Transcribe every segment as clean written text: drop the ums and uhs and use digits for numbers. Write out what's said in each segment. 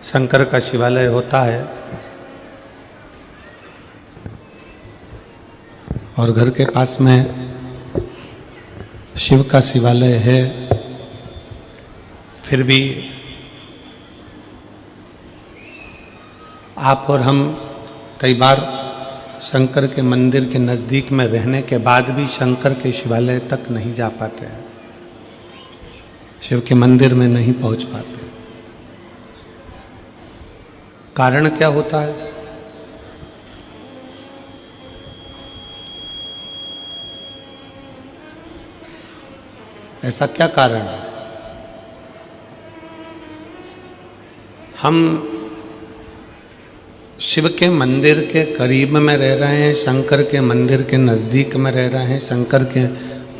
शंकर का शिवालय होता है और घर के पास में शिव का शिवालय है, फिर भी आप और हम कई बार शंकर के मंदिर के नज़दीक में रहने के बाद भी शंकर के शिवालय तक नहीं जा पाते हैं, शिव के मंदिर में नहीं पहुंच पाते। कारण क्या होता है? ऐसा क्या कारण है? हम शिव के मंदिर के करीब में रह रहे हैं, शंकर के मंदिर के नज़दीक में रह रहे हैं, शंकर के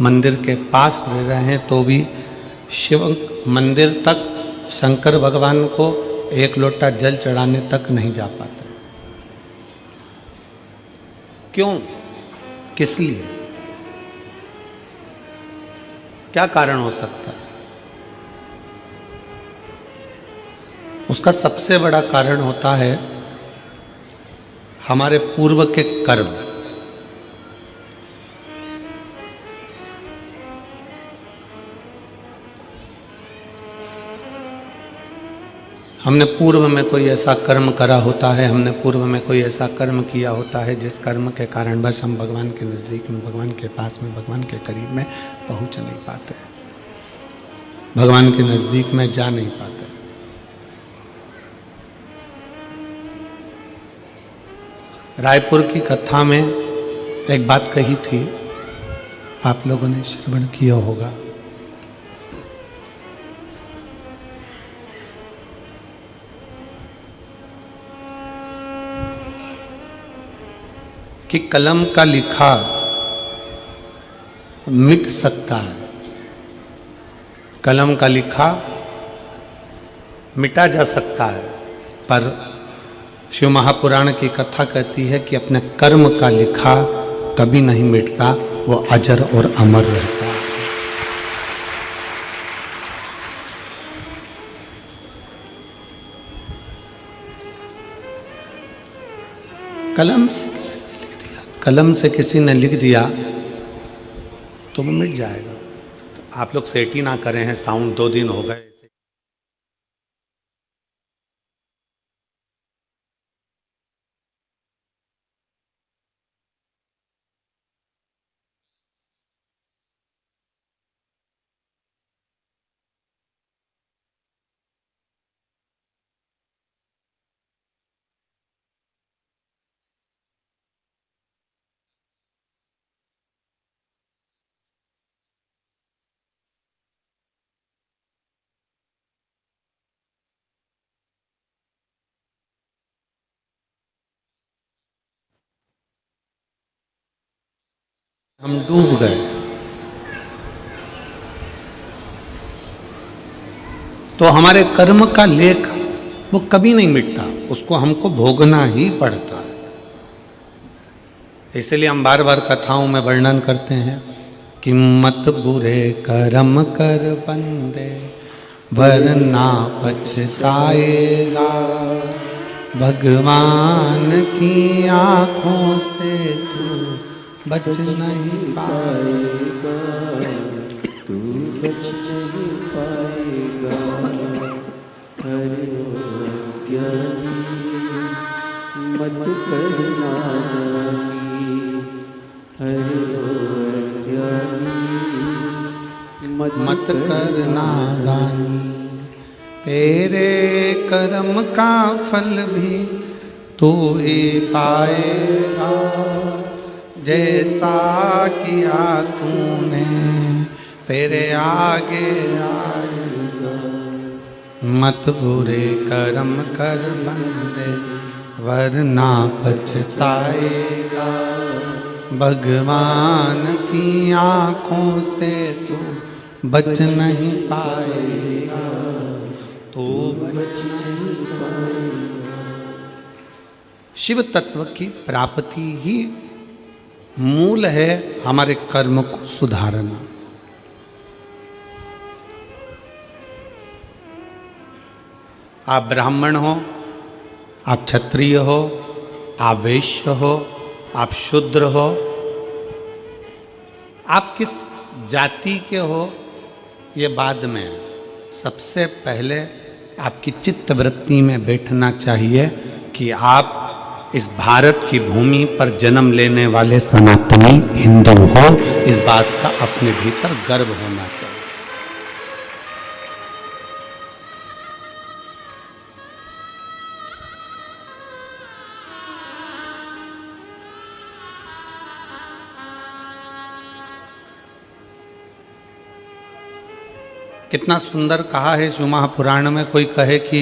मंदिर के पास रह रहे हैं, तो भी शिव मंदिर तक शंकर भगवान को एक लोटा जल चढ़ाने तक नहीं जा पाते। क्यों? किस लिए? क्या कारण हो सकता है? उसका सबसे बड़ा कारण होता है हमारे पूर्व के कर्म। हमने पूर्व में कोई ऐसा कर्म करा होता है, हमने पूर्व में कोई ऐसा कर्म किया होता है जिस कर्म के कारण बस हम भगवान के नज़दीक में, भगवान के पास में, भगवान के करीब में पहुंच नहीं पाते, भगवान के नज़दीक में जा नहीं पाते। रायपुर की कथा में एक बात कही थी, आप लोगों ने श्रवण किया होगा। कि कलम का लिखा मिट सकता है, कलम का लिखा मिटा जा सकता है, पर शिव महापुराण की कथा कहती है कि अपने कर्म का लिखा कभी नहीं मिटता, वो अजर और अमर रहता है। कलम से किसी ने लिख दिया तो वो मिट जाएगा। तो आप लोग सेट ही ना करें हैं, साउंड 2 दिन हो गए। हम डूब गए। तो हमारे कर्म का लेख वो कभी नहीं मिटता, उसको हमको भोगना ही पड़ता है। इसलिए हम बार बार कथाओं में वर्णन करते हैं कि मत बुरे कर्म कर बंदे वरना पछताएगा, भगवान की आंखों से तू बच नहीं पाएगा, तू बच नहीं पाएगा। हरे अज्ञानी मत करना नानी, हरे अज्ञानी मत करना दानी, तेरे कर्म का फल भी तू ही पाएगा, जैसा किया तूने तेरे आगे आएगा। मत बुरे कर्म कर बंदे वरना पछताएगा, भगवान की आंखों से तू बच नहीं पाएगा, तू बच नहीं पाएगा। शिव तत्व की प्राप्ति ही मूल है हमारे कर्म को सुधारना। आप ब्राह्मण हो, आप क्षत्रिय हो, आप वैश्य हो, आप शूद्र हो, आप किस जाति के हो, ये बाद में है। सबसे पहले आपकी चित्त वृत्ति में बैठना चाहिए कि आप इस भारत की भूमि पर जन्म लेने वाले सनातनी हिंदू हो। इस बात का अपने भीतर गर्व होना चाहिए। कितना सुंदर कहा है शिव महापुराण में। कोई कहे कि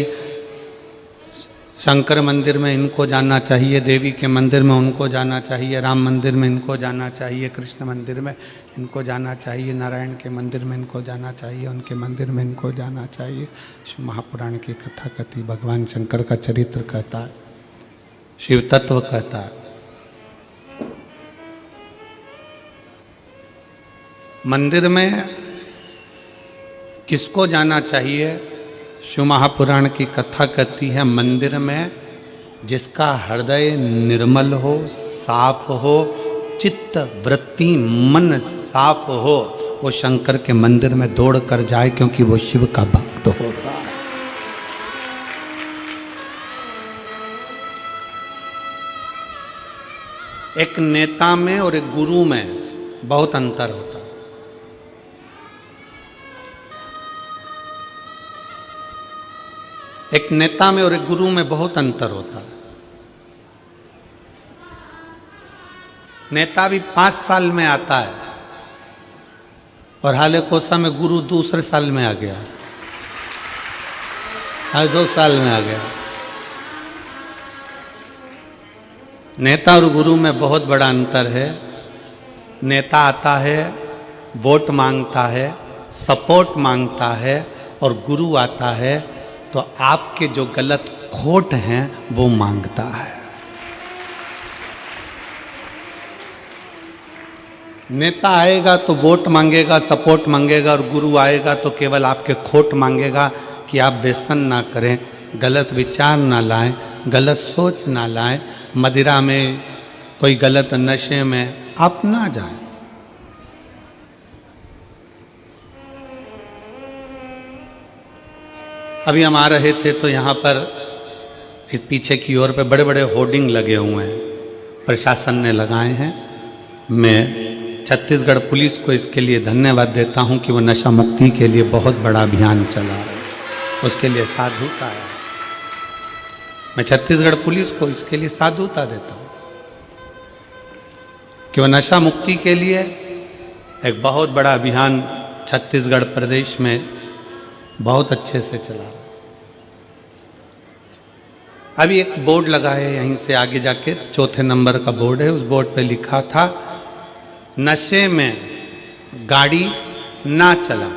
शंकर मंदिर में इनको जाना चाहिए, देवी के मंदिर में उनको जाना चाहिए, राम मंदिर में इनको जाना चाहिए, कृष्ण मंदिर में इनको जाना चाहिए, नारायण के मंदिर में इनको जाना चाहिए, उनके मंदिर में इनको जाना चाहिए। शिव महापुराण की कथा कहती, भगवान शंकर का चरित्र कहता है, शिव तत्व कहता है। मंदिर में किसको जाना चाहिए? शिव महापुराण की कथा कहती है, मंदिर में जिसका हृदय निर्मल हो, साफ हो, चित्त वृत्ति मन साफ हो, वो शंकर के मंदिर में दौड़ कर जाए, क्योंकि वो शिव का भक्त होता है। एक नेता में और एक गुरु में बहुत अंतर होता है। एक नेता में और एक गुरु में बहुत अंतर होता है। नेता भी 5 साल में आता है और हाले कोसा में गुरु दूसरे साल में आ गया, हर 2 साल में आ गया। नेता और गुरु में बहुत बड़ा अंतर है। नेता आता है, वोट मांगता है, सपोर्ट मांगता है, और गुरु आता है तो आपके जो गलत खोट हैं वो मांगता है। नेता आएगा तो वोट मांगेगा, सपोर्ट मांगेगा, और गुरु आएगा तो केवल आपके खोट मांगेगा कि आप व्यसन ना करें, गलत विचार ना लाएं, गलत सोच ना लाएं, मदिरा में कोई गलत नशे में आप ना जाएं। अभी हम आ रहे थे तो यहाँ पर इस पीछे की ओर पे बड़े बड़े होर्डिंग लगे हुए हैं, प्रशासन ने लगाए हैं। मैं छत्तीसगढ़ पुलिस को इसके लिए धन्यवाद देता हूँ कि वो नशा मुक्ति के लिए बहुत बड़ा अभियान चला रहे हैं, उसके लिए साधुता है। मैं छत्तीसगढ़ पुलिस को इसके लिए साधुता देता हूँ कि वो नशा मुक्ति के लिए एक बहुत बड़ा अभियान छत्तीसगढ़ प्रदेश में बहुत अच्छे से चला रहा है। अभी एक बोर्ड लगा है यहीं से आगे जाके, 4थे नंबर का बोर्ड है, उस बोर्ड पे लिखा था, नशे में गाड़ी ना चला।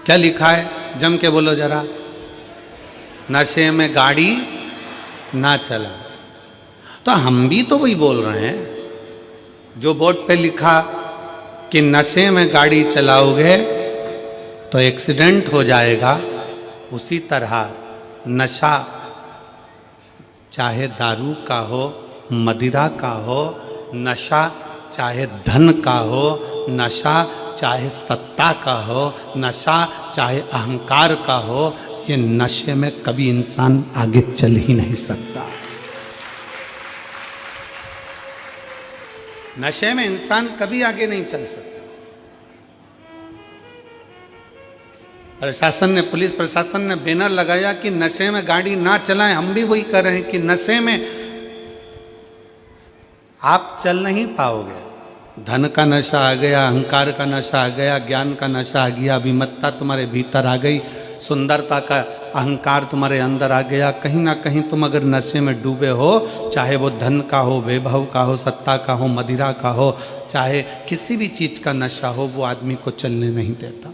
क्या लिखा है? जम के बोलो जरा। नशे में गाड़ी ना चला। तो हम भी तो वही बोल रहे हैं जो बोर्ड पे लिखा कि नशे में गाड़ी चलाओगे तो एक्सीडेंट हो जाएगा। उसी तरह नशा चाहे दारू का हो, मदिरा का हो, नशा चाहे धन का हो, नशा चाहे सत्ता का हो, नशा चाहे अहंकार का हो, ये नशे में कभी इंसान आगे चल ही नहीं सकता। नशे में इंसान कभी आगे नहीं चल सकता। प्रशासन ने, पुलिस प्रशासन ने बैनर लगाया कि नशे में गाड़ी ना चलाएं। हम भी वही कर रहे हैं कि नशे में आप चल नहीं पाओगे। धन का नशा आ गया, अहंकार का नशा आ गया, ज्ञान का नशा आ गया, अभिमत्ता तुम्हारे भीतर आ गई, सुंदरता का अहंकार तुम्हारे अंदर आ गया। कहीं ना कहीं तुम अगर नशे में डूबे हो, चाहे वो धन का हो, वैभव का हो, सत्ता का हो, मदिरा का हो, चाहे किसी भी चीज का नशा हो, वो आदमी को चलने नहीं देता।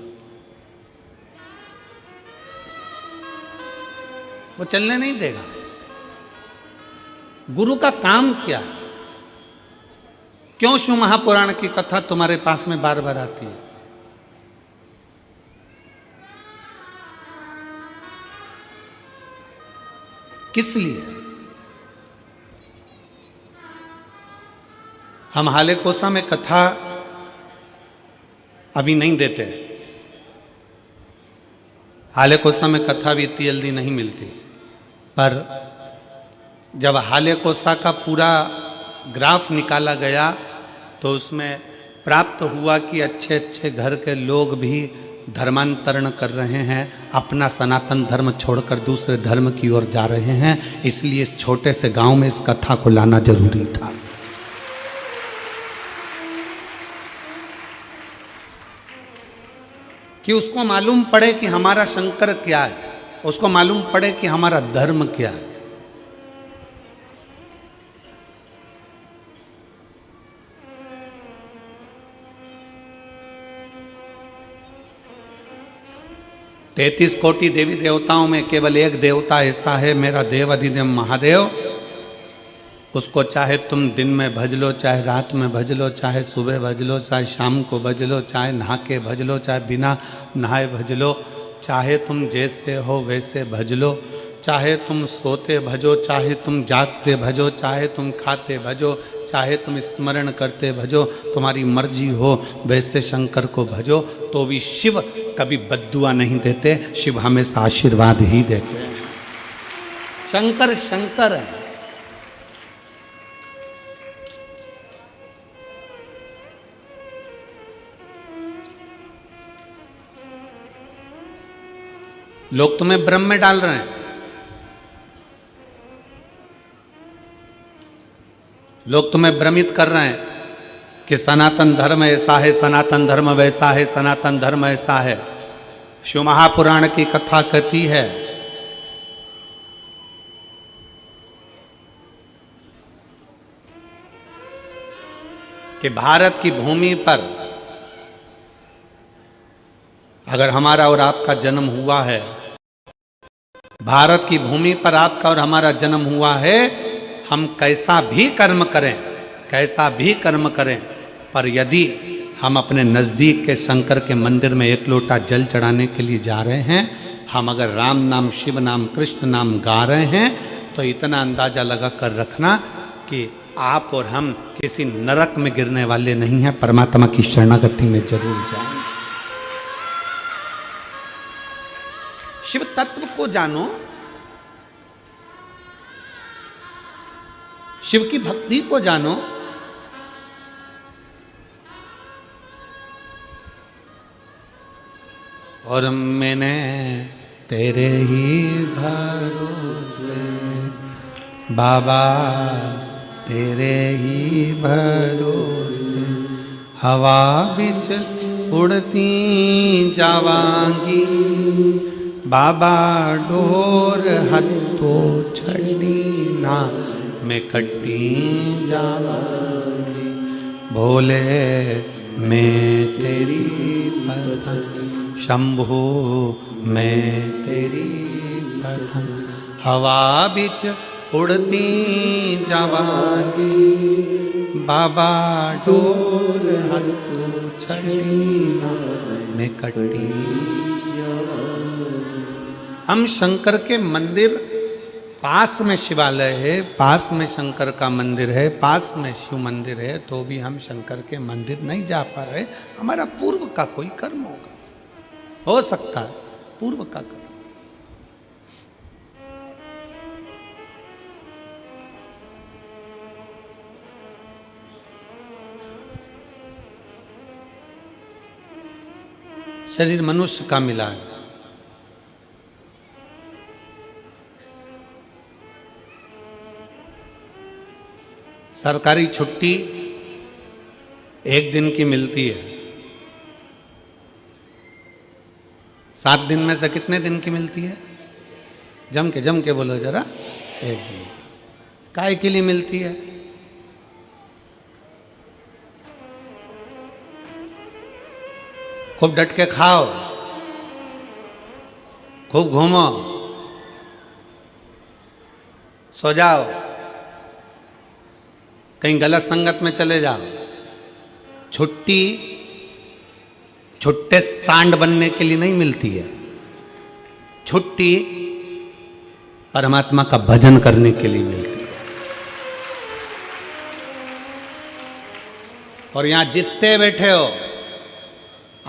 वो चलने नहीं देगा। गुरु का काम क्या है? क्यों शिव महापुराण की कथा तुम्हारे पास में बार बार आती है? किस लिए? हम हाले कोसा में कथा अभी नहीं देते। हाले कोसा में कथा भी इतनी जल्दी नहीं मिलती, पर जब हाले कोसा का पूरा ग्राफ निकाला गया तो उसमें प्राप्त हुआ कि अच्छे अच्छे घर के लोग भी धर्मांतरण कर रहे हैं, अपना सनातन धर्म छोड़कर दूसरे धर्म की ओर जा रहे हैं। इसलिए इस छोटे से गांव में इस कथा को लाना जरूरी था। कि उसको मालूम पड़े कि हमारा शंकर क्या है, उसको मालूम पड़े कि हमारा धर्म क्या है। तैतीस कोटि देवी देवताओं में केवल एक देवता ऐसा है, मेरा देव अधिदेव महादेव। उसको चाहे तुम दिन में भज लो, चाहे रात में भज लो, चाहे सुबह भज लो, चाहे शाम को भज लो, चाहे नहा के भज लो, चाहे बिना नहाए भज लो, चाहे तुम जैसे हो वैसे भज लो, चाहे तुम सोते भजो, चाहे तुम जागते भजो, चाहे तुम खाते भजो, चाहे तुम स्मरण करते भजो, तुम्हारी मर्जी हो वैसे शंकर को भजो। तो भी शिव कभी बद्दुआ नहीं देते, शिव हमेशा आशीर्वाद ही देते हैं। शंकर शंकर है। लोग तुम्हें भ्रम में डाल रहे हैं, लोग तुम्हें भ्रमित कर रहे हैं कि सनातन धर्म ऐसा है, सनातन धर्म वैसा है, सनातन धर्म ऐसा है। शिव महापुराण की कथा कहती है कि भारत की भूमि पर अगर हमारा और आपका जन्म हुआ है, भारत की भूमि पर आपका और हमारा जन्म हुआ है, हम कैसा भी कर्म करें, कैसा भी कर्म करें, पर यदि हम अपने नज़दीक के शंकर के मंदिर में एक लोटा जल चढ़ाने के लिए जा रहे हैं, हम अगर राम नाम, शिव नाम, कृष्ण नाम गा रहे हैं, तो इतना अंदाज़ा लगा कर रखना कि आप और हम किसी नरक में गिरने वाले नहीं हैं, परमात्मा की शरणागति में जरूर जाएंगे। शिव तत्व को जानो, शिव की भक्ति को जानो। और मैंने तेरे ही भरोसे बाबा, तेरे ही भरोसे हवा बिच उड़ती जावांगी, बाबा डोर हथो छड़ी ना मैं कट्टी जावांगी, भोले मैं तेरी पतंग, शंभू मैं तेरी पतंग, हवा बिच उड़ती जावांगी, बाबा डोर हथो छड़ी ना मैं कट्टी। हम शंकर के मंदिर, पास में शिवालय है, पास में शंकर का मंदिर है, पास में शिव मंदिर है, तो भी हम शंकर के मंदिर नहीं जा पा रहे। हमारा पूर्व का कोई कर्म होगा, हो सकता है पूर्व का कर्म। शरीर मनुष्य का मिला है, सरकारी छुट्टी एक दिन की मिलती है, 7 दिन में से कितने दिन की मिलती है? जम के बोलो जरा। एक दिन। काय के लिए मिलती है? खूब डट के खाओ, खूब घूमो, सो जाओ, कहीं गलत संगत में चले जाओ, छुट्टी छुट्टे सांड बनने के लिए नहीं मिलती है। छुट्टी परमात्मा का भजन करने के लिए मिलती है। और यहां जितने बैठे हो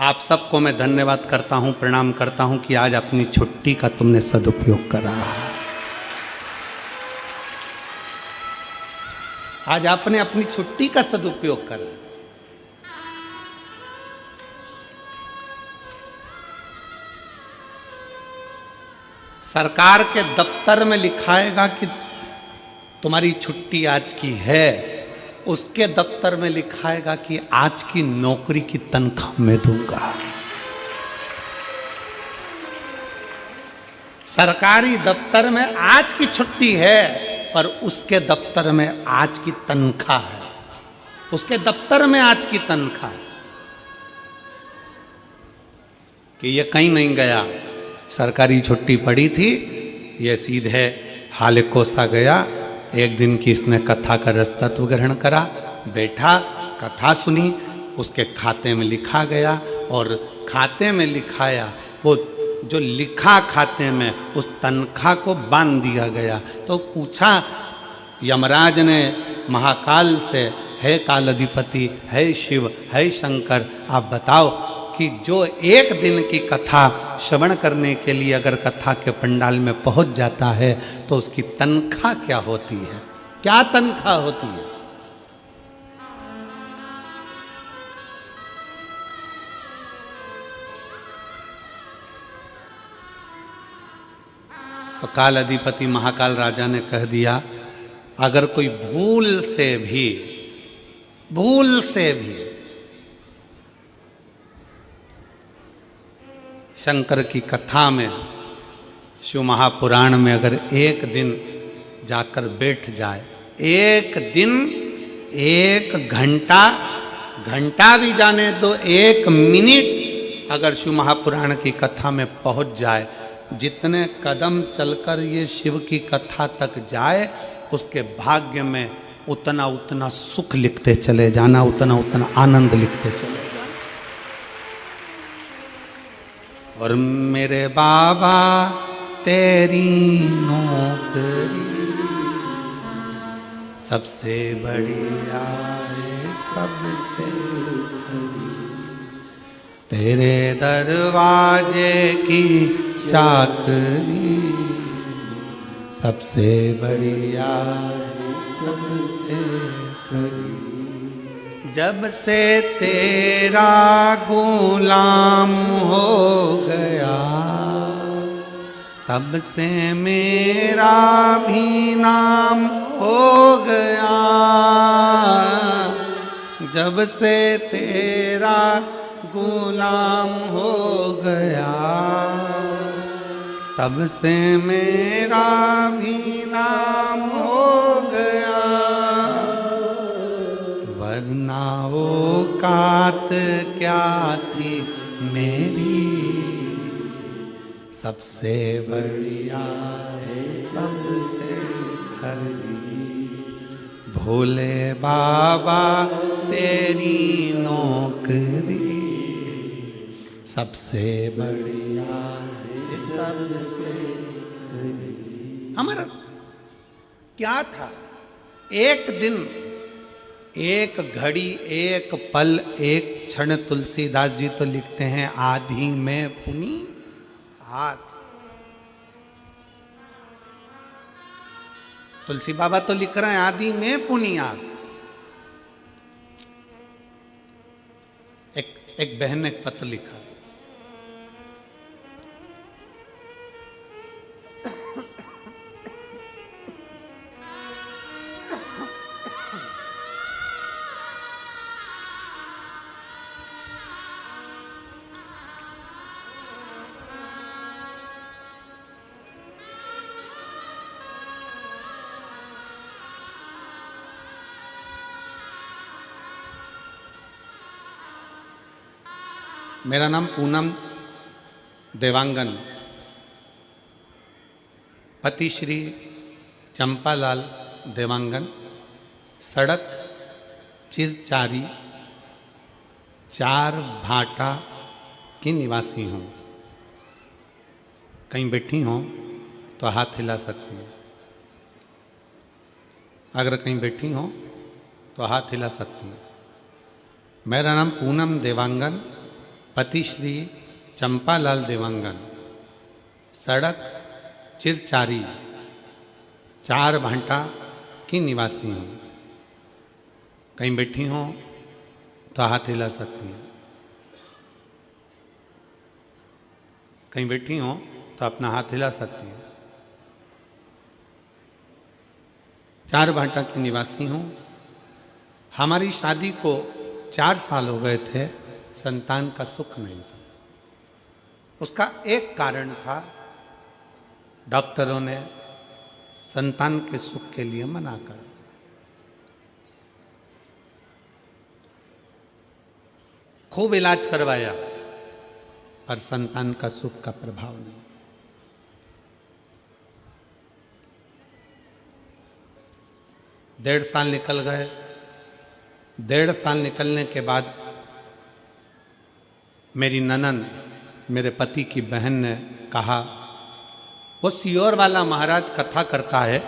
आप सबको मैं धन्यवाद करता हूं, प्रणाम करता हूं कि आज अपनी छुट्टी का तुमने सदुपयोग करा। आज आपने अपनी छुट्टी का सदुपयोग करा। सरकार के दफ्तर में लिखाएगा कि तुम्हारी छुट्टी आज की है, उसके दफ्तर में लिखाएगा कि आज की नौकरी की तनख्वाह मैं दूंगा। सरकारी दफ्तर में आज की छुट्टी है पर उसके दफ्तर में आज की तनख्वाह है, उसके दफ्तर में आज की तनख्वाह कि ये कहीं नहीं गया। सरकारी छुट्टी पड़ी थी, ये सीधे हालेकोसा गया। एक दिन की इसने कथा का रसतत्व ग्रहण करा, बैठा कथा सुनी, उसके खाते में लिखा गया और खाते में लिखाया वो जो लिखा खाते में उस तनख्वाह को बांध दिया गया। तो पूछा यमराज ने महाकाल से, है काल अधिपति, है शिव, है शंकर, आप बताओ कि जो एक दिन की कथा श्रवण करने के लिए अगर कथा के पंडाल में पहुंच जाता है तो उसकी तनख्वाह क्या होती है, क्या तनख्वाह होती है। तो काल अधिपति महाकाल राजा ने कह दिया, अगर कोई भूल से भी शंकर की कथा में, शिव महापुराण में अगर एक दिन जाकर बैठ जाए, एक दिन, एक घंटा भी जाने दो, एक मिनट अगर शिव महापुराण की कथा में पहुंच जाए, जितने कदम चलकर ये शिव की कथा तक जाए उसके भाग्य में उतना उतना सुख लिखते चले जाना, उतना उतना आनंद लिखते चले जाना। और मेरे बाबा तेरी नौकरी सबसे बढ़िया है, सबसे खरी, तेरे दरवाजे की चाकरी सबसे बढ़िया है, सबसे खरी। जब से तेरा गुलाम हो गया तब से मेरा भी नाम हो गया। जब से तेरा गुलाम हो गया तब से मेरा भी नाम हो गया। वरना औकात क्या थी मेरी, सबसे बढ़िया है, सबसे खरी। भोले बाबा तेरी नौकरी सबसे बढ़िया है, सबसे खरी। हमारा क्या था, एक दिन, एक घड़ी, एक पल, एक क्षण। तुलसीदास जी तो लिखते हैं आधी में पुनी हाथ। तुलसी बाबा तो लिख रहे हैं आदि में पुनियाद। एक बहन ने एक पत्र लिखा, मेरा नाम पूनम देवांगन, पति श्री चार भाटा की निवासी हूँ। कहीं बैठी हो तो हाथ हिला सकती हैं। अगर कहीं बैठी हो तो हाथ हिला सकती हैं। मेरा नाम पूनम देवांगन, पति श्री चंपालाल देवांगन, सड़क चिरचारी, चार भाटा की निवासी हूँ। कहीं बैठी हो तो हाथ हिला सकती हैं। कहीं बैठी हो तो अपना हाथ हिला सकती हैं। चार भाटा की निवासी हूँ। हमारी शादी को 4 साल हो गए थे, संतान का सुख नहीं था। उसका एक कारण था, डॉक्टरों ने संतान के सुख के लिए मना कर। खूब इलाज करवाया पर संतान का सुख का प्रभाव नहीं। 1.5 साल निकल गए। 1.5 साल निकलने के बाद मेरी ननंद, मेरे पति की बहन ने कहा, वो सियोर वाला महाराज कथा करता है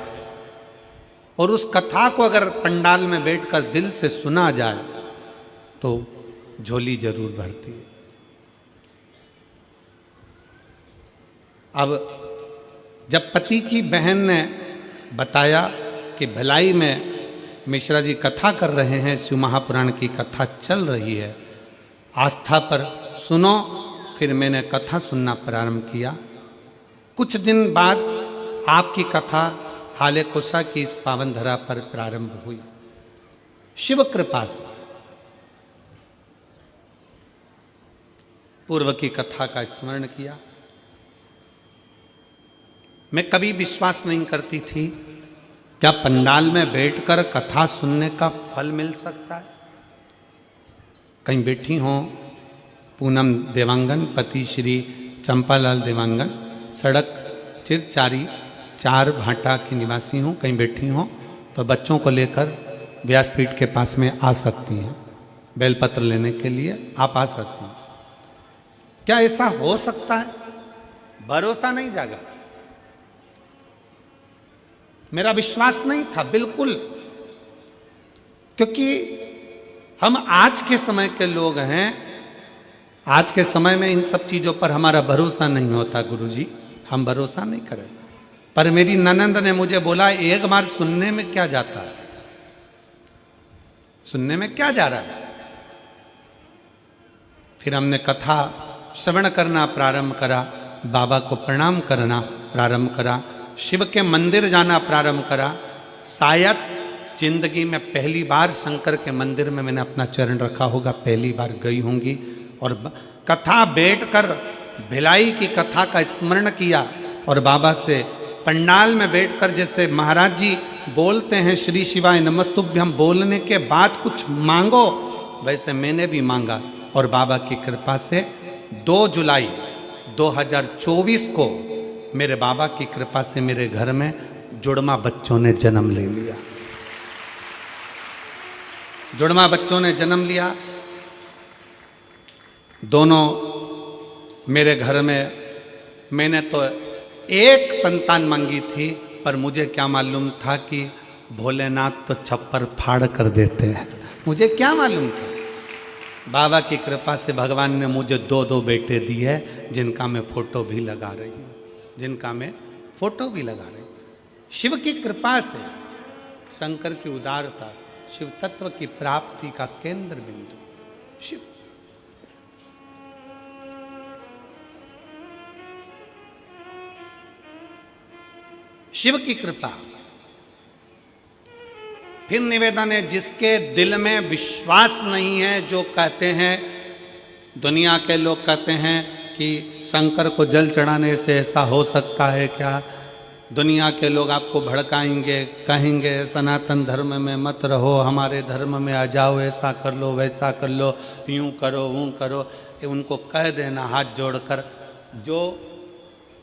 और उस कथा को अगर पंडाल में बैठकर दिल से सुना जाए तो झोली जरूर भरती है। अब जब पति की बहन ने बताया कि भिलाई में मिश्रा जी कथा कर रहे हैं, शिव महापुराण की कथा चल रही है, आस्था पर सुनो, फिर मैंने कथा सुनना प्रारंभ किया। कुछ दिन बाद आपकी कथा हाले कोसा की इस पावन धरा पर प्रारंभ हुई। शिव कृपा से पूर्व की कथा का स्मरण किया। मैं कभी विश्वास नहीं करती थी क्या पंडाल में बैठकर कथा सुनने का फल मिल सकता है। कहीं बैठी हो, पूनम देवांगन, पति श्री चंपालाल देवांगन, सड़क चिरचारी, 4 भाटा की निवासी हूँ। कहीं बैठी हो तो बच्चों को लेकर व्यासपीठ के पास में आ सकती हैं। बेलपत्र लेने के लिए आप आ सकती हैं। क्या ऐसा हो सकता है? भरोसा नहीं जागा, मेरा विश्वास नहीं था बिल्कुल, क्योंकि हम आज के समय के लोग हैं। आज के समय में इन सब चीजों पर हमारा भरोसा नहीं होता। गुरुजी, हम भरोसा नहीं करें। पर मेरी ननंद ने मुझे बोला, एक बार सुनने में क्या जाता है, सुनने में क्या जा रहा है। फिर हमने कथा श्रवण करना प्रारंभ करा, बाबा को प्रणाम करना प्रारंभ करा, शिव के मंदिर जाना प्रारंभ करा। शायद जिंदगी में पहली बार शंकर के मंदिर में मैंने अपना चरण रखा होगा, पहली बार गई होंगी। और कथा बैठकर भिलाई की कथा का स्मरण किया और बाबा से पंडाल में बैठकर, जैसे महाराज जी बोलते हैं श्री शिवाय नमस्तुभ्यम, बोलने के बाद कुछ मांगो, वैसे मैंने भी मांगा। और बाबा की कृपा से 2 जुलाई 2024 को मेरे बाबा की कृपा से मेरे घर में जुड़वा बच्चों ने जन्म ले लिया। जुड़वा बच्चों ने जन्म लिया। दोनों मेरे घर में, मैंने तो एक संतान मांगी थी, पर मुझे क्या मालूम था कि भोलेनाथ तो छप्पर फाड़ कर देते हैं। मुझे क्या मालूम था। बाबा की कृपा से भगवान ने मुझे 2 बेटे दिए, जिनका मैं फोटो भी लगा रही हूँ, जिनका मैं फोटो भी लगा रही हूँ। शिव की कृपा से, शंकर की उदारता से, शिव तत्व की प्राप्ति का केंद्र बिंदु शिव। शिव की कृपा। फिर निवेदन है, जिसके दिल में विश्वास नहीं है, जो कहते हैं, दुनिया के लोग कहते हैं कि शंकर को जल चढ़ाने से ऐसा हो सकता है क्या। दुनिया के लोग आपको भड़काएंगे, कहेंगे सनातन धर्म में मत रहो, हमारे धर्म में आ जाओ, ऐसा कर लो, वैसा कर लो, यूं करो, वो करो। ये उनको कह देना हाथ जोड़कर, जो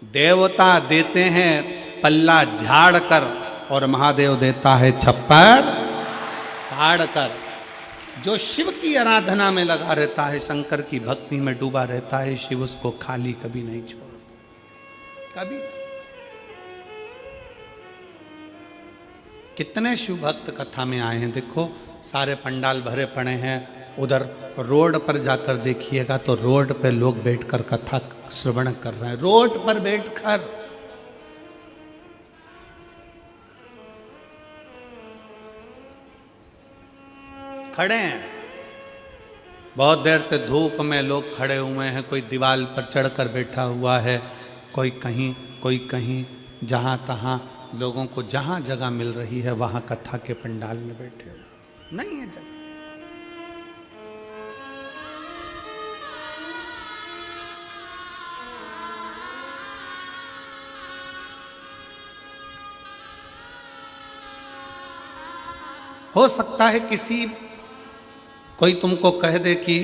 देवता देते हैं पल्ला झाड़ कर और महादेव देता है छप्पर फाड़ कर। जो शिव की आराधना में लगा रहता है, शंकर की भक्ति में डूबा रहता है, शिव उसको खाली कभी नहीं छोड़ता, कभी। कितने शिव भक्त कथा में आए हैं, देखो सारे पंडाल भरे पड़े हैं। उधर रोड पर जाकर देखिएगा तो रोड पे लोग बैठकर कथा श्रवण कर रहे हैं, रोड पर बैठकर। खड़े हैं, बहुत देर से धूप में लोग खड़े हुए हैं, कोई दीवार पर चढ़कर बैठा हुआ है, कोई कहीं, जहां तहां लोगों को जहां जगह मिल रही है वहां कथा के पंडाल में बैठे। नहीं है जगह। हो सकता है कोई तुमको कह दे कि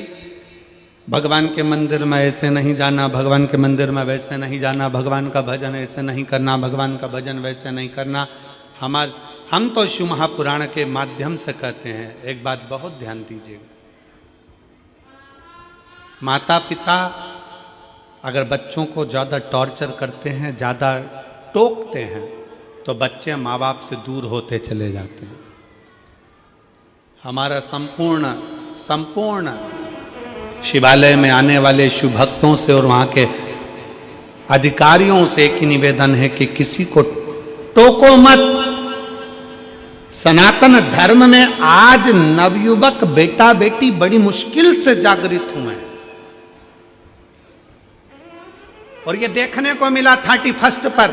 भगवान के मंदिर में ऐसे नहीं जाना, भगवान के मंदिर में वैसे नहीं जाना, भगवान का भजन ऐसे नहीं करना, भगवान का भजन वैसे नहीं करना। हम तो शिव महापुराण के माध्यम से कहते हैं, एक बात बहुत ध्यान दीजिएगा, माता पिता अगर बच्चों को ज़्यादा टॉर्चर करते हैं, ज़्यादा टोकते हैं, तो बच्चे माँ बाप से दूर होते चले जाते हैं। हमारा संपूर्ण शिवालय में आने वाले शिव भक्तों से और वहाँ के अधिकारियों से एक ही निवेदन है कि किसी को टोको मत। सनातन धर्म में आज नवयुवक बेटा बेटी बड़ी मुश्किल से जागृत हुए हैं, और ये देखने को मिला 31 पर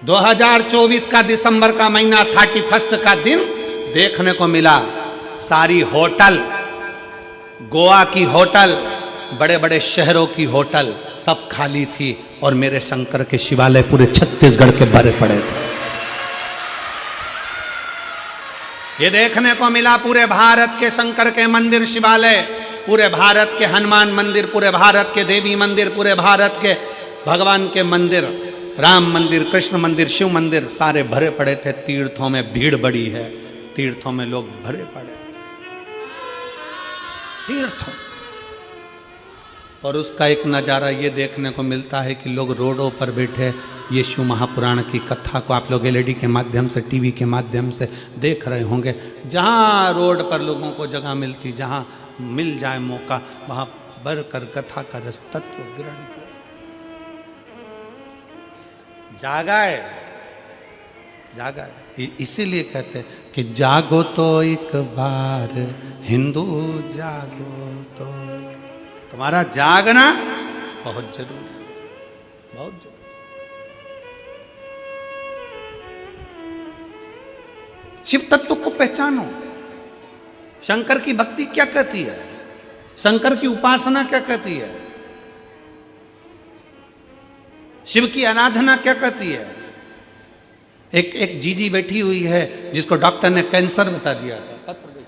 2024 का दिसंबर का महीना 31 का दिन देखने को मिला। सारी होटल, गोवा की होटल, बड़े बड़े शहरों की होटल सब खाली थी, और मेरे शंकर के शिवालय पूरे छत्तीसगढ़ के भरे पड़े थे। ये देखने को मिला पूरे भारत के शंकर के मंदिर शिवालय, पूरे भारत के हनुमान मंदिर, पूरे भारत के देवी मंदिर, पूरे भारत के भगवान के मंदिर, राम मंदिर, कृष्ण मंदिर, शिव मंदिर सारे भरे पड़े थे। तीर्थों में भीड़ बड़ी है, तीर्थों में लोग भरे पड़े, तीर्थों। और उसका एक नज़ारा ये देखने को मिलता है कि लोग रोडों पर बैठे ये शिव महापुराण की कथा को आप लोग एलईडी के माध्यम से, टीवी के माध्यम से देख रहे होंगे। जहाँ रोड पर लोगों को जगह मिलती, जहाँ मिल जाए मौका, वहाँ भर कर कथा का रस तत्व ग्रहण कर। जागा है, इसीलिए कहते हैं कि जागो तो एक बार हिंदू, जागो तो। तुम्हारा जागना बहुत जरूरी है, बहुत जरूरी। शिव तत्व को पहचानो। शंकर की भक्ति क्या कहती है, शंकर की उपासना क्या कहती है, शिव की आराधना क्या कहती है। एक जीजी बैठी हुई है जिसको डॉक्टर ने कैंसर बता दिया था, पत्र देखिए।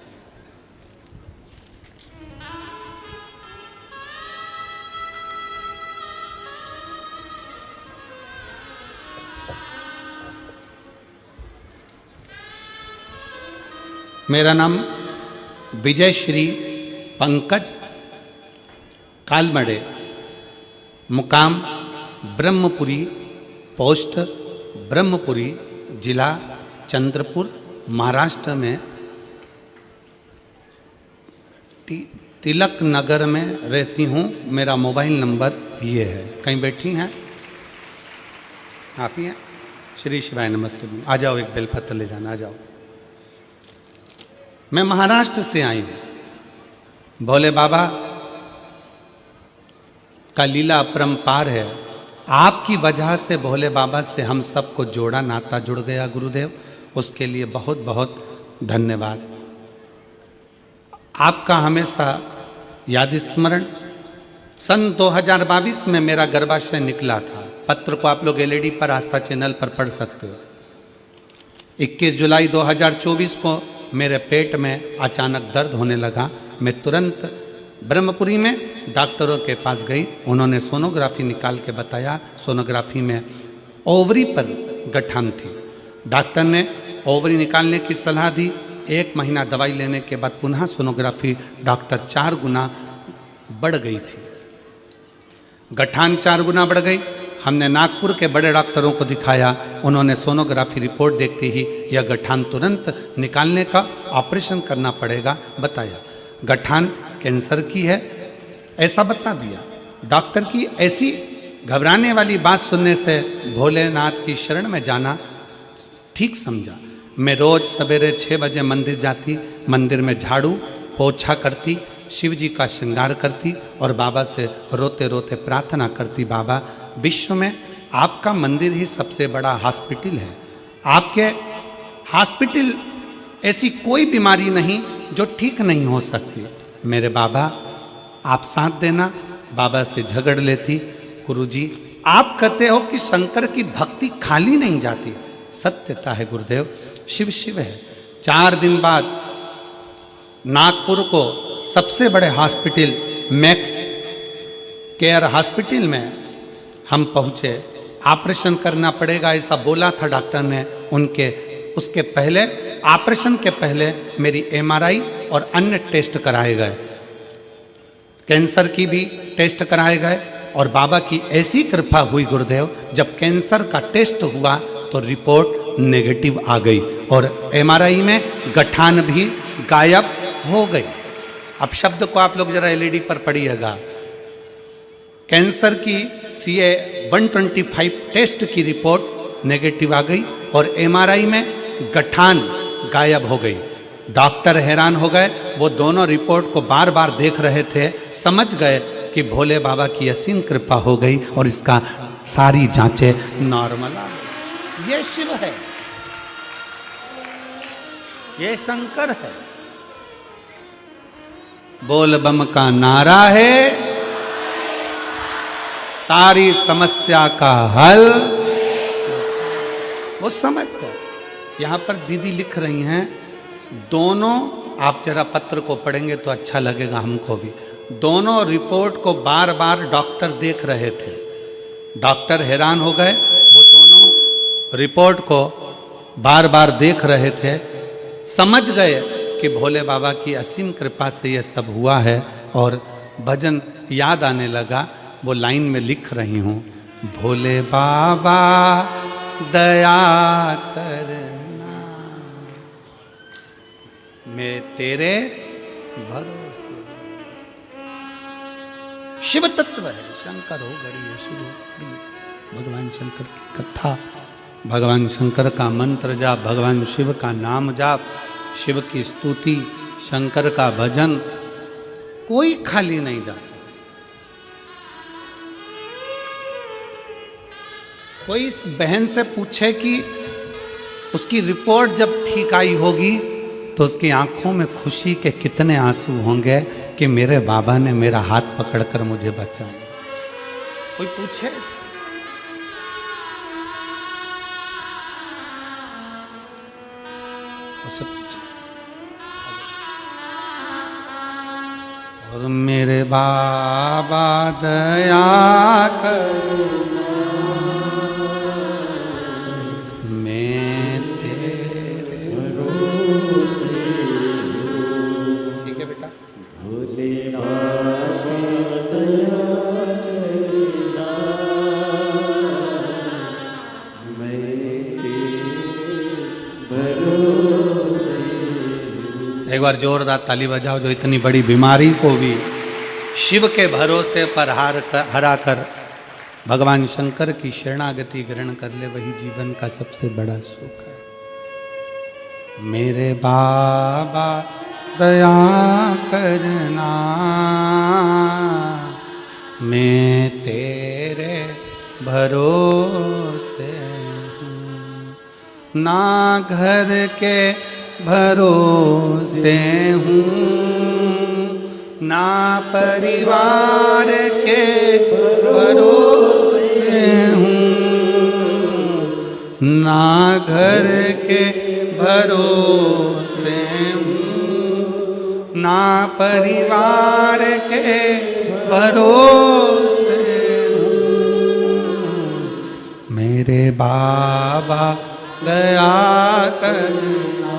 मेरा नाम विजय श्री पंकज कालमड़े, मुकाम ब्रह्मपुरी, पोस्ट ब्रह्मपुरी, जिला चंद्रपुर, महाराष्ट्र में तिलक नगर में रहती हूँ। मेरा मोबाइल नंबर ये है। कहीं बैठी हैं आप ही हैं? श्री शिवाय नमस्ते। आ जाओ, एक बेलपत्र ले जाना, आ जाओ। मैं महाराष्ट्र से आई हूँ। भोले बाबा का लीला अपरंपार है। आपकी वजह से भोले बाबा से हम सबको जोड़ा, नाता जुड़ गया गुरुदेव, उसके लिए बहुत बहुत धन्यवाद। आपका हमेशा याद स्मरण। सन 2022 में मेरा गर्भाशय निकला था। पत्र को आप लोग एलईडी पर, आस्था चैनल पर पढ़ सकते हो। 21 जुलाई 2024 को मेरे पेट में अचानक दर्द होने लगा। मैं तुरंत ब्रह्मपुरी में डॉक्टरों के पास गई। उन्होंने सोनोग्राफी निकाल के बताया, सोनोग्राफी में ओवरी पर गठान थी। डॉक्टर ने ओवरी निकालने की सलाह दी। 1 महीना दवाई लेने के बाद पुनः सोनोग्राफी डॉक्टर 4 गुना बढ़ गई थी, गठान 4 गुना बढ़ गई। हमने नागपुर के बड़े डॉक्टरों को दिखाया, उन्होंने सोनोग्राफी रिपोर्ट देखते ही यह गठान तुरंत निकालने का ऑपरेशन करना पड़ेगा बताया। गठान कैंसर की है ऐसा बता दिया। डॉक्टर की ऐसी घबराने वाली बात सुनने से भोलेनाथ की शरण में जाना ठीक समझा। मैं रोज सवेरे 6 बजे मंदिर जाती, मंदिर में झाड़ू पोछा करती, शिव जी का श्रृंगार करती और बाबा से रोते रोते प्रार्थना करती, बाबा विश्व में आपका मंदिर ही सबसे बड़ा हॉस्पिटल है, आपके हॉस्पिटल ऐसी कोई बीमारी नहीं जो ठीक नहीं हो सकती। मेरे बाबा आप साथ देना। बाबा से झगड़ लेती, गुरुजी आप कहते हो कि शंकर की भक्ति खाली नहीं जाती, सत्यता है गुरुदेव, शिव शिव है। 4 दिन बाद नागपुर को सबसे बड़े हॉस्पिटल मैक्स केयर हॉस्पिटल में हम पहुँचे। ऑपरेशन करना पड़ेगा ऐसा बोला था डॉक्टर ने। उसके पहले ऑपरेशन के पहले मेरी MRI और अन्य टेस्ट कराए गए, कैंसर की भी टेस्ट कराए गए और बाबा की ऐसी कृपा हुई गुरुदेव, जब कैंसर का टेस्ट हुआ तो रिपोर्ट नेगेटिव आ गई और MRI में गठान भी गायब हो गई। अब शब्द को आप लोग जरा LED पर पढ़िएगा। कैंसर की CA 125 टेस्ट की रिपोर्ट नेगेटिव आ गई और MRI में गठान गायब हो गई। डॉक्टर हैरान हो गए, वो दोनों रिपोर्ट को बार बार देख रहे थे, समझ गए कि भोले बाबा की असीम कृपा हो गई और इसका सारी जांचें नॉर्मल आ गई। ये शिव है, ये शंकर है। बोल बम का नारा है, सारी समस्या का हल वो समझ गए। यहां पर दीदी लिख रही हैं, दोनों, आप जरा पत्र को पढ़ेंगे तो अच्छा लगेगा हमको भी। दोनों रिपोर्ट को बार बार डॉक्टर देख रहे थे, डॉक्टर हैरान हो गए, वो दोनों रिपोर्ट को बार बार देख रहे थे, समझ गए कि भोले बाबा की असीम कृपा से ये सब हुआ है और भजन याद आने लगा। वो लाइन में लिख रही हूँ, भोले बाबा दया करना, मैं तेरे भरोसे। शिव तत्व है, शंकर हो गड़ी है, शिव हो गड़ी है। भगवान शंकर की कथा, भगवान शंकर का मंत्र जाप, भगवान शिव का नाम जाप, शिव की स्तुति, शंकर का भजन, कोई खाली नहीं जाता। कोई इस बहन से पूछे कि उसकी रिपोर्ट जब ठीक आई होगी तो उसकी आंखों में खुशी के कितने आंसू होंगे कि मेरे बाबा ने मेरा हाथ पकड़कर मुझे बचाया। कोई पूछे इससे? उससे पूछे। और मेरे बाबा दया करना, मैं तेरे भरोसे। ठीक है बेटा। भोलेनाथ दया करना, मैं तेरे भरोसे। एक बार जोरदार ताली बजाओ, जो इतनी बड़ी बीमारी को भी शिव के भरोसे पर हरा कर भगवान शंकर की शरणागति ग्रहण कर ले, वही जीवन का सबसे बड़ा सुख है। मेरे बाबा दया करना, मैं तेरे भरोसे हूँ, ना घर के भरोसे हूँ, ना परिवार के भरोसे हूँ, ना घर के भरोसे हूँ, ना परिवार के भरोसे हूँ। मेरे बाबा दया करना,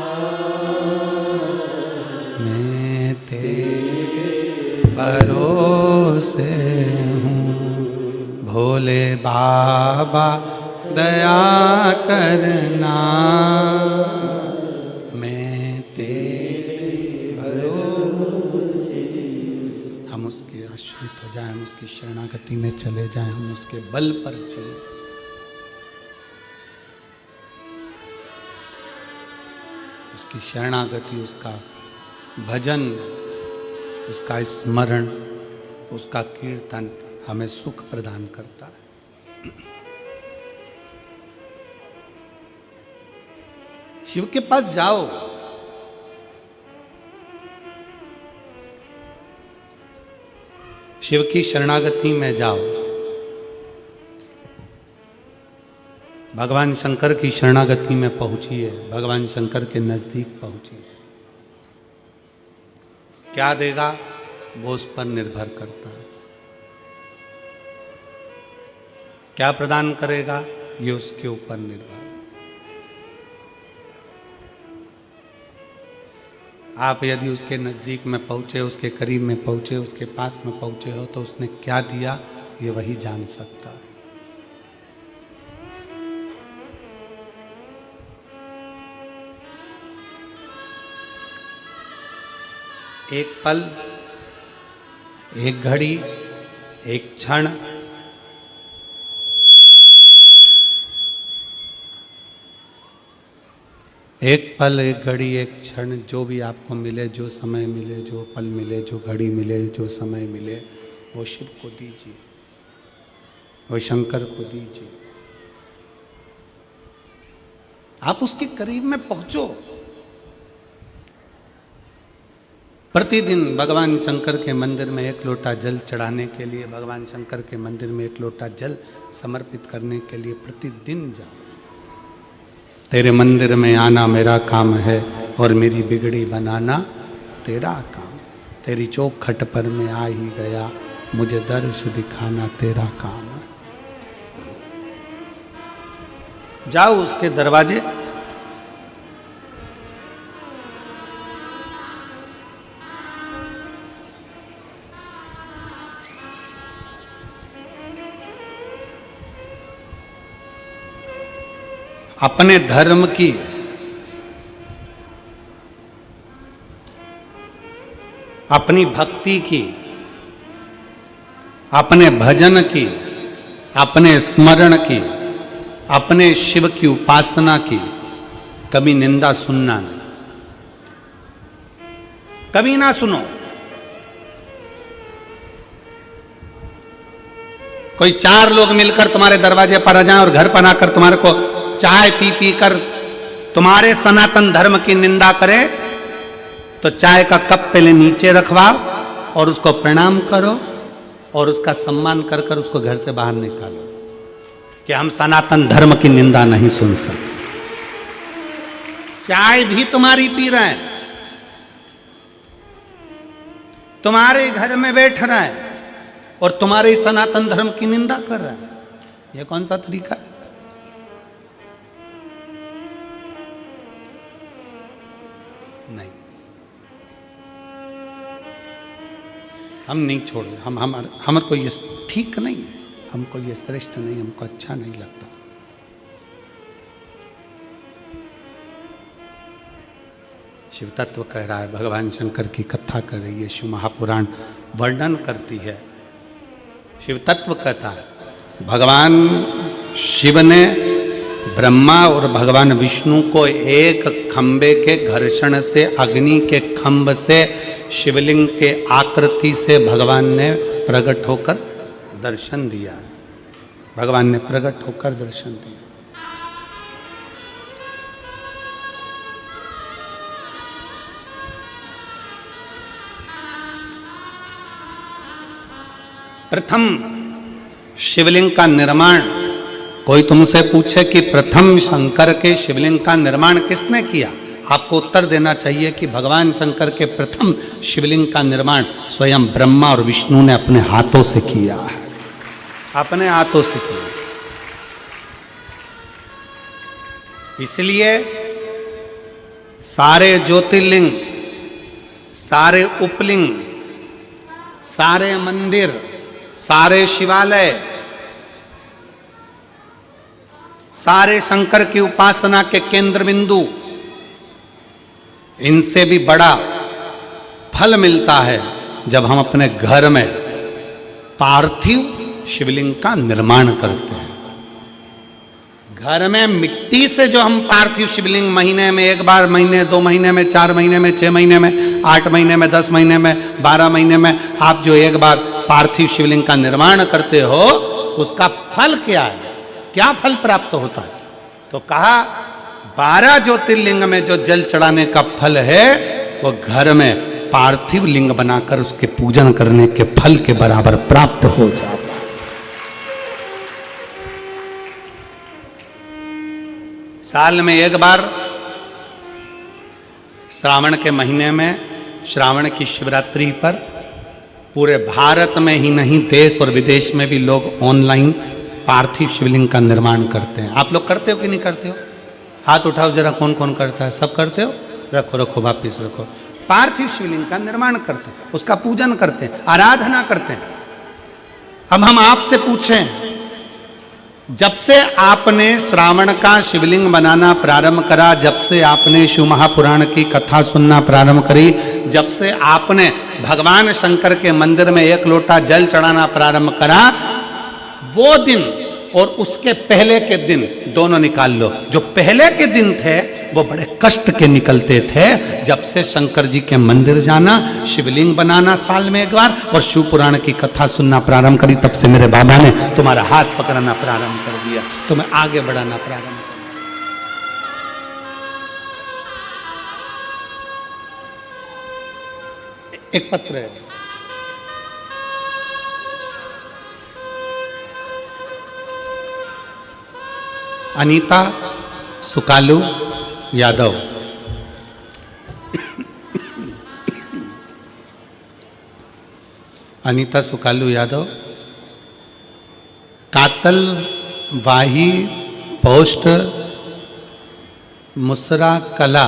भरोसे हूँ। भोले बाबा दया करना, मैं तेरे भरोसे। हम उसके आश्रित हो जाएं, हम उसकी शरणागति में चले जाएं, हम उसके बल पर जिए। उसकी शरणागति, उसका भजन, उसका स्मरण, उसका कीर्तन हमें सुख प्रदान करता है। शिव के पास जाओ, शिव की शरणागति में जाओ। भगवान शंकर की शरणागति में पहुंचिए, भगवान शंकर के नजदीक पहुंचिए। क्या देगा वो उस पर निर्भर करता है। क्या प्रदान करेगा ये उसके ऊपर निर्भर। आप यदि उसके नजदीक में पहुंचे, उसके करीब में पहुंचे, उसके पास में पहुंचे हो, तो उसने क्या दिया ये वही जान सकता है। एक पल, एक घड़ी, एक क्षण, एक पल, एक घड़ी, एक क्षण, जो भी आपको मिले, जो समय मिले, जो पल मिले, जो घड़ी मिले, जो समय मिले, वो शिव को दीजिए, वो शंकर को दीजिए। आप उसके करीब में पहुंचो। प्रतिदिन भगवान शंकर के मंदिर में एक लोटा जल चढ़ाने के लिए, भगवान शंकर के मंदिर में एक लोटा जल समर्पित करने के लिए प्रतिदिन जाओ। तेरे मंदिर में आना मेरा काम है और मेरी बिगड़ी बनाना तेरा काम। तेरी चौखट पर मैं आ ही गया, मुझे दर्श दिखाना तेरा काम है। जाओ उसके दरवाजे, अपने धर्म की, अपनी भक्ति की, अपने भजन की, अपने स्मरण की, अपने शिव की उपासना की कभी निंदा सुनना नहीं, कभी ना सुनो। कोई चार लोग मिलकर तुम्हारे दरवाजे पर आ जाएं और घर पर आकर तुम्हारे को चाय पी पी कर तुम्हारे सनातन धर्म की निंदा करे, तो चाय का कप पहले नीचे रखवाओ और उसको प्रणाम करो और उसका सम्मान कर कर उसको घर से बाहर निकालो कि हम सनातन धर्म की निंदा नहीं सुन सकते। चाय भी तुम्हारी पी रहे हैं, तुम्हारे घर में बैठ रहा है और तुम्हारे सनातन धर्म की निंदा कर रहा है। यह कौन सा तरीका है? नहीं, हम नहीं छोड़े। हमारे को ये ठीक नहीं है, हमको ये श्रेष्ठ नहीं, हमको अच्छा नहीं लगता। शिव तत्व कह रहा है, भगवान शंकर की कथा कर रही है, शिव महापुराण वर्णन करती है। शिव तत्व कहता है भगवान शिव ने ब्रह्मा और भगवान विष्णु को एक खंबे के घर्षण से, अग्नि के खंभ से, शिवलिंग के आकृति से भगवान ने प्रकट होकर दर्शन दिया। भगवान ने प्रकट होकर दर्शन दिया। प्रथम शिवलिंग का निर्माण, कोई तुमसे पूछे कि प्रथम शंकर के शिवलिंग का निर्माण किसने किया, आपको उत्तर देना चाहिए कि भगवान शंकर के प्रथम शिवलिंग का निर्माण स्वयं ब्रह्मा और विष्णु ने अपने हाथों से किया है, अपने हाथों से किया। इसलिए सारे ज्योतिर्लिंग, सारे उपलिंग, सारे मंदिर, सारे शिवालय, सारे शंकर की उपासना के केंद्र बिंदु, इनसे भी बड़ा फल मिलता है जब हम अपने घर में पार्थिव शिवलिंग का निर्माण करते हैं। घर में मिट्टी से जो हम पार्थिव शिवलिंग महीने में एक बार, महीने 2 महीने में, 4 महीने में, 6 महीने में, 8 महीने में, 10 महीने में, 12 महीने में आप जो एक बार पार्थिव शिवलिंग का निर्माण करते हो, उसका फल क्या है, क्या फल प्राप्त होता है? तो कहा 12 ज्योतिर्लिंग में जो जल चढ़ाने का फल है वो घर में पार्थिव लिंग बनाकर उसके पूजन करने के फल के बराबर प्राप्त हो जाता है। साल में एक बार श्रावण के महीने में, श्रावण की शिवरात्रि पर पूरे भारत में ही नहीं, देश और विदेश में भी लोग ऑनलाइन पार्थिव शिवलिंग का निर्माण करते हैं। आप लोग करते हो कि नहीं करते हो? हाथ उठाओ जरा, कौन कौन करता है? सब करते हो? रखो रखो, वापिस रखो। पार्थिव शिवलिंग का निर्माण करते हैं, उसका पूजन करते हैं, आराधना करते हैं। अब हम आपसे पूछें, जब से आपने श्रावण का शिवलिंग बनाना प्रारंभ करा, जब से आपने शिव महापुराण की कथा सुनना प्रारंभ करी, जब से आपने भगवान शंकर के मंदिर में 1 लोटा जल चढ़ाना प्रारंभ करा, वो दिन और उसके पहले के दिन दोनों निकाल लो। जो पहले के दिन थे वो बड़े कष्ट के निकलते थे। जब से शंकर जी के मंदिर जाना, शिवलिंग बनाना साल में एक बार और शिव पुराण की कथा सुनना प्रारंभ करी, तब से मेरे बाबा ने तुम्हारा हाथ पकड़ना प्रारंभ कर दिया, तुम्हें आगे बढ़ाना प्रारंभ कर दिया। एक पत्र है, अनीता सुकालू यादव। अनीता सुकालू यादव, कातलवाही पोस्ट, मुसरा कला,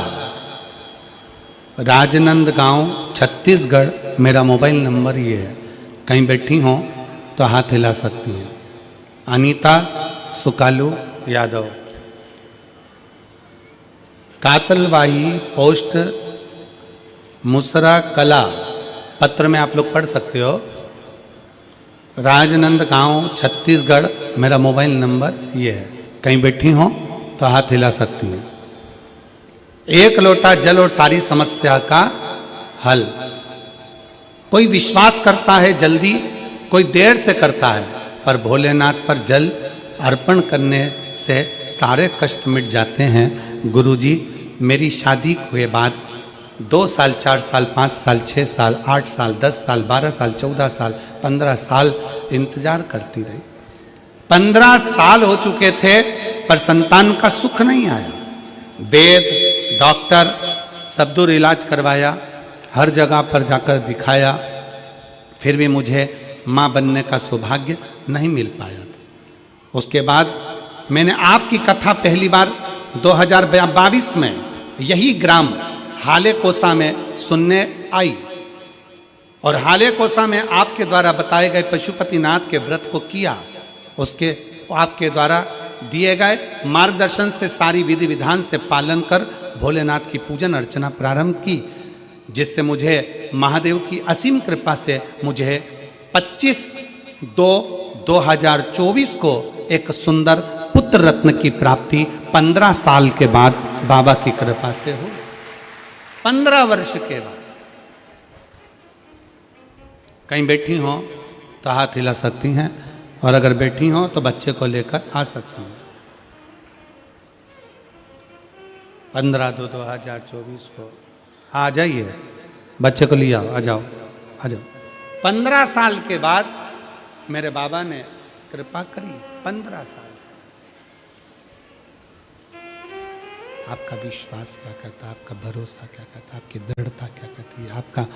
राजनंदगांव, छत्तीसगढ़। मेरा मोबाइल नंबर ये है, कहीं बैठी हो तो हाथ हिला सकती हैं। अनीता सुकालू यादव, कातलवाही पोस्ट, मुसरा कला। पत्र में आप लोग पढ़ सकते हो। राजनंदगांव, छत्तीसगढ़। मेरा मोबाइल नंबर ये है, कहीं बैठी हो तो हाथ हिला सकती हैं। 1 लोटा जल और सारी समस्या का हल। कोई विश्वास करता है जल्दी, कोई देर से करता है, पर भोलेनाथ पर जल अर्पण करने से सारे कष्ट मिट जाते हैं। गुरुजी, मेरी शादी के बाद 2 साल, 4 साल, 5 साल, 6 साल, 8 साल, 10 साल, 12 साल, 14 साल, 15 साल इंतजार करती रही। 15 साल हो चुके थे पर संतान का सुख नहीं आया। वेद, डॉक्टर सब दूर इलाज करवाया, हर जगह पर जाकर दिखाया, फिर भी मुझे माँ बनने का सौभाग्य नहीं मिल पाया था। उसके बाद मैंने आपकी कथा पहली बार 2022 में यही ग्राम हाले कोसा में सुनने आई और हाले कोसा में आपके द्वारा बताए गए पशुपतिनाथ के व्रत को किया। उसके आपके द्वारा दिए गए मार्गदर्शन से सारी विधि विधान से पालन कर भोलेनाथ की पूजन अर्चना प्रारंभ की, जिससे मुझे महादेव की असीम कृपा से मुझे 25/2/2024 को एक सुंदर पुत्र रत्न की प्राप्ति 15 साल के बाद बाबा की कृपा से हो। 15 वर्ष के बाद। कहीं बैठी हो तो हाथ हिला सकती हैं, और अगर बैठी हो तो बच्चे को लेकर आ सकती हैं। 15/2/2024 को आ जाइए, बच्चे को ले आओ, आ जाओ आ जाओ। 15 साल के बाद मेरे बाबा ने कृपा करी। 15 साल। आपका विश्वास क्या कहता है, आपका भरोसा क्या कहता है, आपकी दृढ़ता क्या कहती है, आपका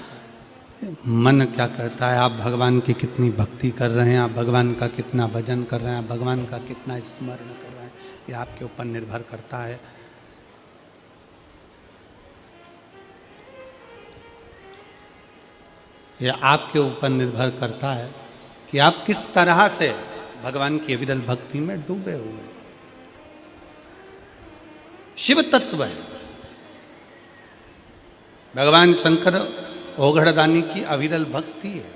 मन क्या कहता है, आप भगवान की कितनी भक्ति कर रहे हैं, आप भगवान का कितना भजन कर रहे हैं, आप भगवान का कितना स्मरण कर रहे हैं, ये आपके ऊपर निर्भर करता है। ये आपके ऊपर निर्भर करता है कि आप किस तरह से भगवान की अविरल भक्ति में डूबे हुए हैं। शिव तत्व है भगवान शंकर ओघड़दानी की अविरल भक्ति है।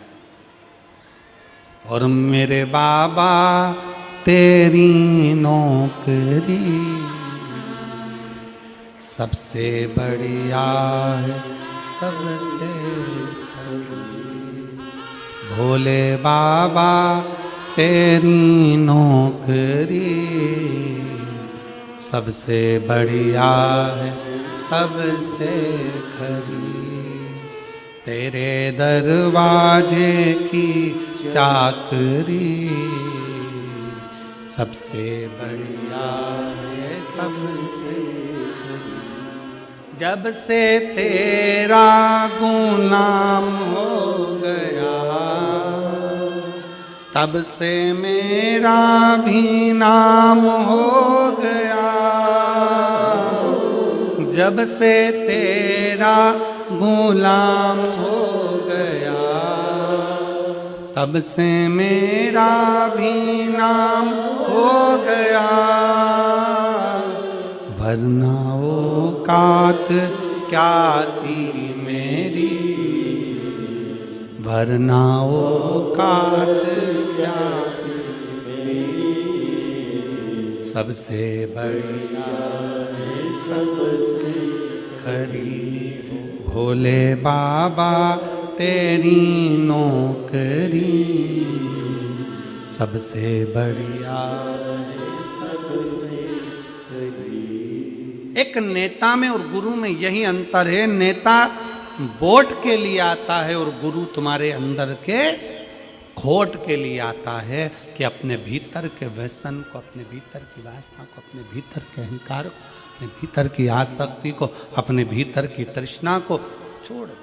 और मेरे बाबा तेरी नौकरी सबसे बढ़िया है सबसे भोले बाबा तेरी नौकरी सबसे बढ़िया है सबसे खरी तेरे दरवाजे की चाकरी सबसे बढ़िया है सबसे जब से तेरा गुलाम हो गया तब से मेरा भी नाम हो गया। जब से तेरा गुलाम हो गया तब से मेरा भी नाम हो गया। वरना औकात क्या थी मेरी वरना औकात क्या थी मेरी सबसे बढ़िया है सबसे खरी भोले बाबा तेरी नौकरी सबसे बढ़िया है सबसे खरी। एक नेता में और गुरु में यही अंतर है। नेता वोट के लिए आता है और गुरु तुम्हारे अंदर के खोट के लिए आता है कि अपने भीतर के व्यसन को, अपने भीतर की वासना को, अपने भीतर के अहंकार को, अपने भीतर की आसक्ति को, अपने भीतर की तृष्णा को छोड़ दो,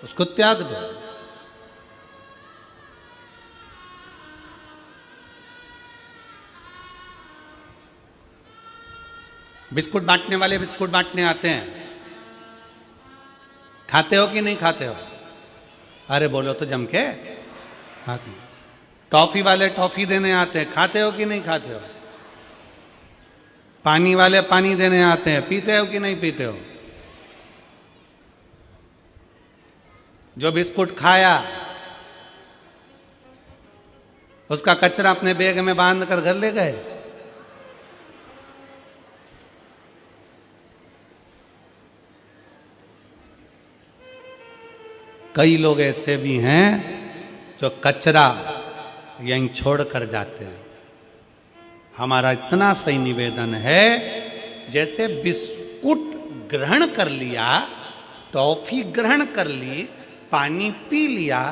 उसको त्याग दो। बिस्कुट बांटने वाले बिस्कुट बांटने आते हैं, खाते हो कि नहीं खाते हो? अरे बोलो तो जम के खाते। टॉफी वाले टॉफी देने आते हैं, खाते हो कि नहीं खाते हो? पानी वाले पानी देने आते हैं, पीते हो कि नहीं पीते हो? जो बिस्कुट खाया उसका कचरा अपने बैग में बांध कर घर ले गए। कई लोग ऐसे भी हैं जो कचरा यहीं छोड़ कर जाते हैं। हमारा इतना सही निवेदन है, जैसे बिस्कुट ग्रहण कर लिया, टॉफी ग्रहण कर ली, पानी पी लिया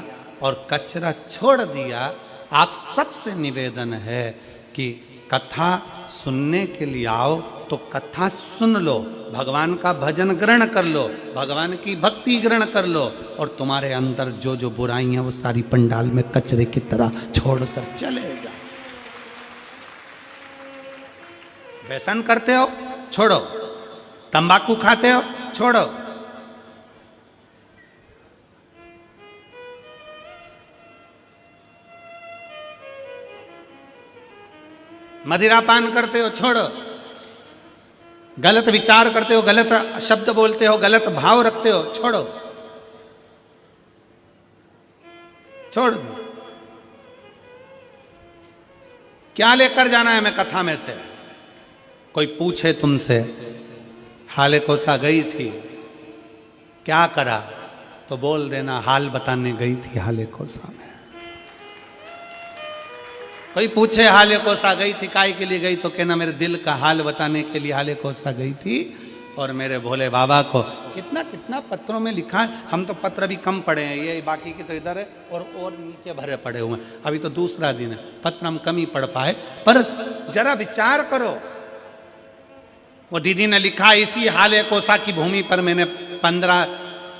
और कचरा छोड़ दिया, आप सबसे निवेदन है कि कथा सुनने के लिए आओ तो कथा सुन लो, भगवान का भजन ग्रहण कर लो, भगवान की भक्ति ग्रहण कर लो, और तुम्हारे अंदर जो जो बुराई है वो सारी पंडाल में कचरे की तरह छोड़कर चले जाओ। व्यसन करते हो छोड़ो, तंबाकू खाते हो छोड़ो, मदिरा पान करते हो छोड़ो, गलत विचार करते हो, गलत शब्द बोलते हो, गलत भाव रखते हो छोड़ो, छोड़ दो। क्या लेकर जाना है मैं कथा में से? कोई पूछे तुमसे हाले कोसा गई थी, क्या करा? तो बोल देना हाल बताने गई थी हाले कोसा में। कोई पूछे हाले कोसा गई थी, काय के लिए गई? तो कहना मेरे दिल का हाल बताने के लिए हाले कोसा गई थी, और मेरे भोले बाबा को। कितना कितना पत्रों में लिखा है, हम तो पत्र भी कम पढ़े हैं, ये बाकी की तो इधर है और नीचे भरे पड़े हुए हैं। अभी तो दूसरा दिन है, पत्र हम कम ही पढ़ पाए, पर जरा विचार करो। वो दीदी ने लिखा, इसी हाले कोसा की भूमि पर मैंने 15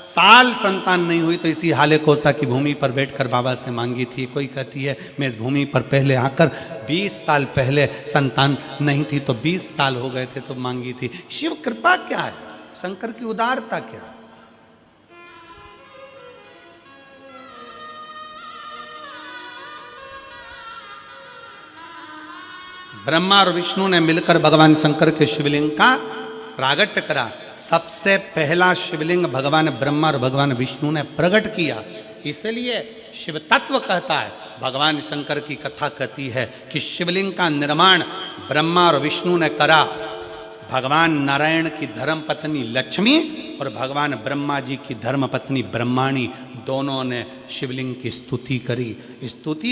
साल संतान नहीं हुई, तो इसी हाले कोसा की भूमि पर बैठकर बाबा से मांगी थी। कोई कहती है मैं इस भूमि पर पहले आकर 20 साल पहले संतान नहीं थी, तो 20 साल हो गए थे तो मांगी थी। शिव कृपा क्या है, शंकर की उदारता क्या है? ब्रह्मा और विष्णु ने मिलकर भगवान शंकर के शिवलिंग का प्रागट्य करा। सबसे पहला शिवलिंग भगवान ब्रह्मा और भगवान विष्णु ने प्रकट किया। इसलिए शिव तत्व कहता है, भगवान शंकर की कथा कहती है कि शिवलिंग का निर्माण ब्रह्मा और विष्णु ने करा। भगवान नारायण की धर्म पत्नी लक्ष्मी और भगवान ब्रह्मा जी की धर्म पत्नी ब्रह्माणी दोनों ने शिवलिंग की स्तुति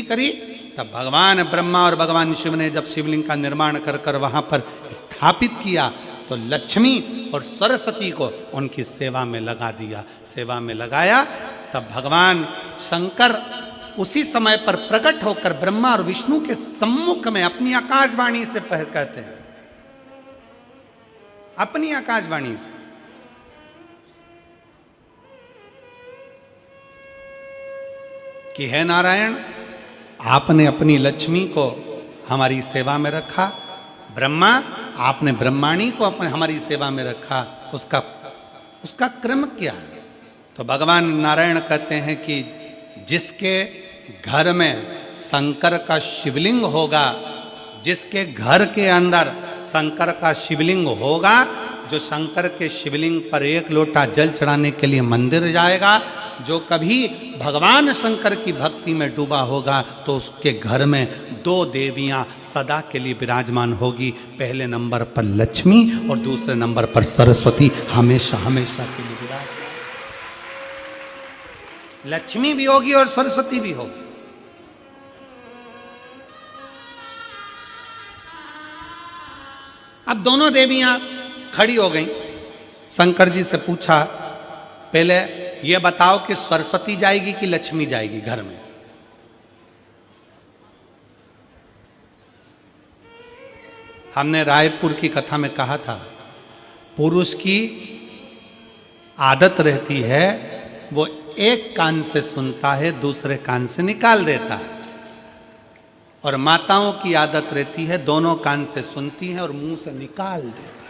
करी। तब भगवान ब्रह्मा और भगवान शिव ने जब शिवलिंग का निर्माण कर वहां पर स्थापित किया तो लक्ष्मी और सरस्वती को उनकी सेवा में लगा दिया। सेवा में लगाया तब भगवान शंकर उसी समय पर प्रकट होकर ब्रह्मा और विष्णु के सम्मुख में अपनी आकाशवाणी से कहते हैं, अपनी आकाशवाणी से, कि हे नारायण, आपने अपनी लक्ष्मी को हमारी सेवा में रखा, ब्रह्मा आपने ब्रह्माणी को अपने हमारी सेवा में रखा, उसका क्रम क्या है? तो भगवान नारायण कहते हैं कि जिसके घर में शंकर का शिवलिंग होगा, जिसके घर के अंदर शंकर का शिवलिंग होगा, जो शंकर के शिवलिंग पर एक लोटा जल चढ़ाने के लिए मंदिर जाएगा, जो कभी भगवान शंकर की भक्ति में डूबा होगा, तो उसके घर में दो देवियां सदा के लिए विराजमान होगी। पहले नंबर पर लक्ष्मी और दूसरे नंबर पर सरस्वती, हमेशा हमेशा के लिए विराजमान। लक्ष्मी भी होगी और सरस्वती भी होगी। अब दोनों देवियां खड़ी हो गईं। शंकर जी से पूछा, पहले ये बताओ कि सरस्वती जाएगी कि लक्ष्मी जाएगी घर में? हमने रायपुर की कथा में कहा था, पुरुष की आदत रहती है वो एक कान से सुनता है, दूसरे कान से निकाल देता है, और माताओं की आदत रहती है दोनों कान से सुनती हैं और मुंह से निकाल देती है,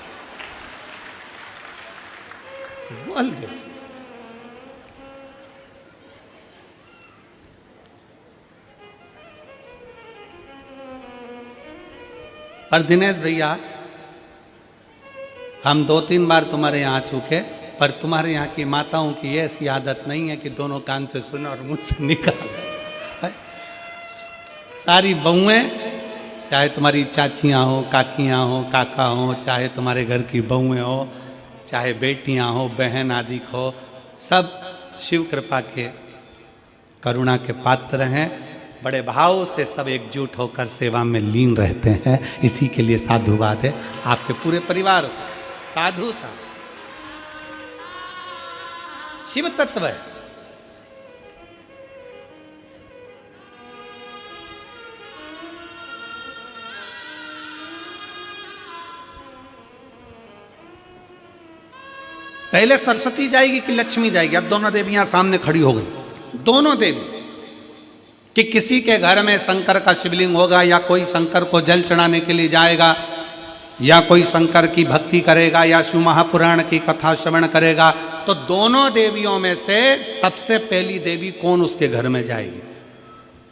बोल देती है। पर दिनेश भैया, हम 2-3 बार तुम्हारे यहाँ आ चुके, पर तुम्हारे यहाँ की माताओं की ऐसी आदत नहीं है कि दोनों कान से सुने और मुंह से निकाले। सारी बहुएं, चाहे तुम्हारी चाचियाँ हो, काकियाँ हो, काका हो, चाहे तुम्हारे घर की बहुएं हो, चाहे बेटियाँ हो, बहन आदि हो, सब शिव कृपा के करुणा के पात्र हैं। बड़े भाव से सब एकजुट होकर सेवा में लीन रहते हैं। इसी के लिए साधुवाद है। आपके पूरे परिवार साधुता शिव तत्व है। पहले सरस्वती जाएगी कि लक्ष्मी जाएगी? अब दोनों देवियां सामने खड़ी हो गई। दोनों देवी कि किसी के घर में शंकर का शिवलिंग होगा, या कोई शंकर को जल चढ़ाने के लिए जाएगा, या कोई शंकर की भक्ति करेगा, या शिव महापुराण की कथा श्रवण करेगा, तो दोनों देवियों में से सबसे पहली देवी कौन उसके घर में जाएगी?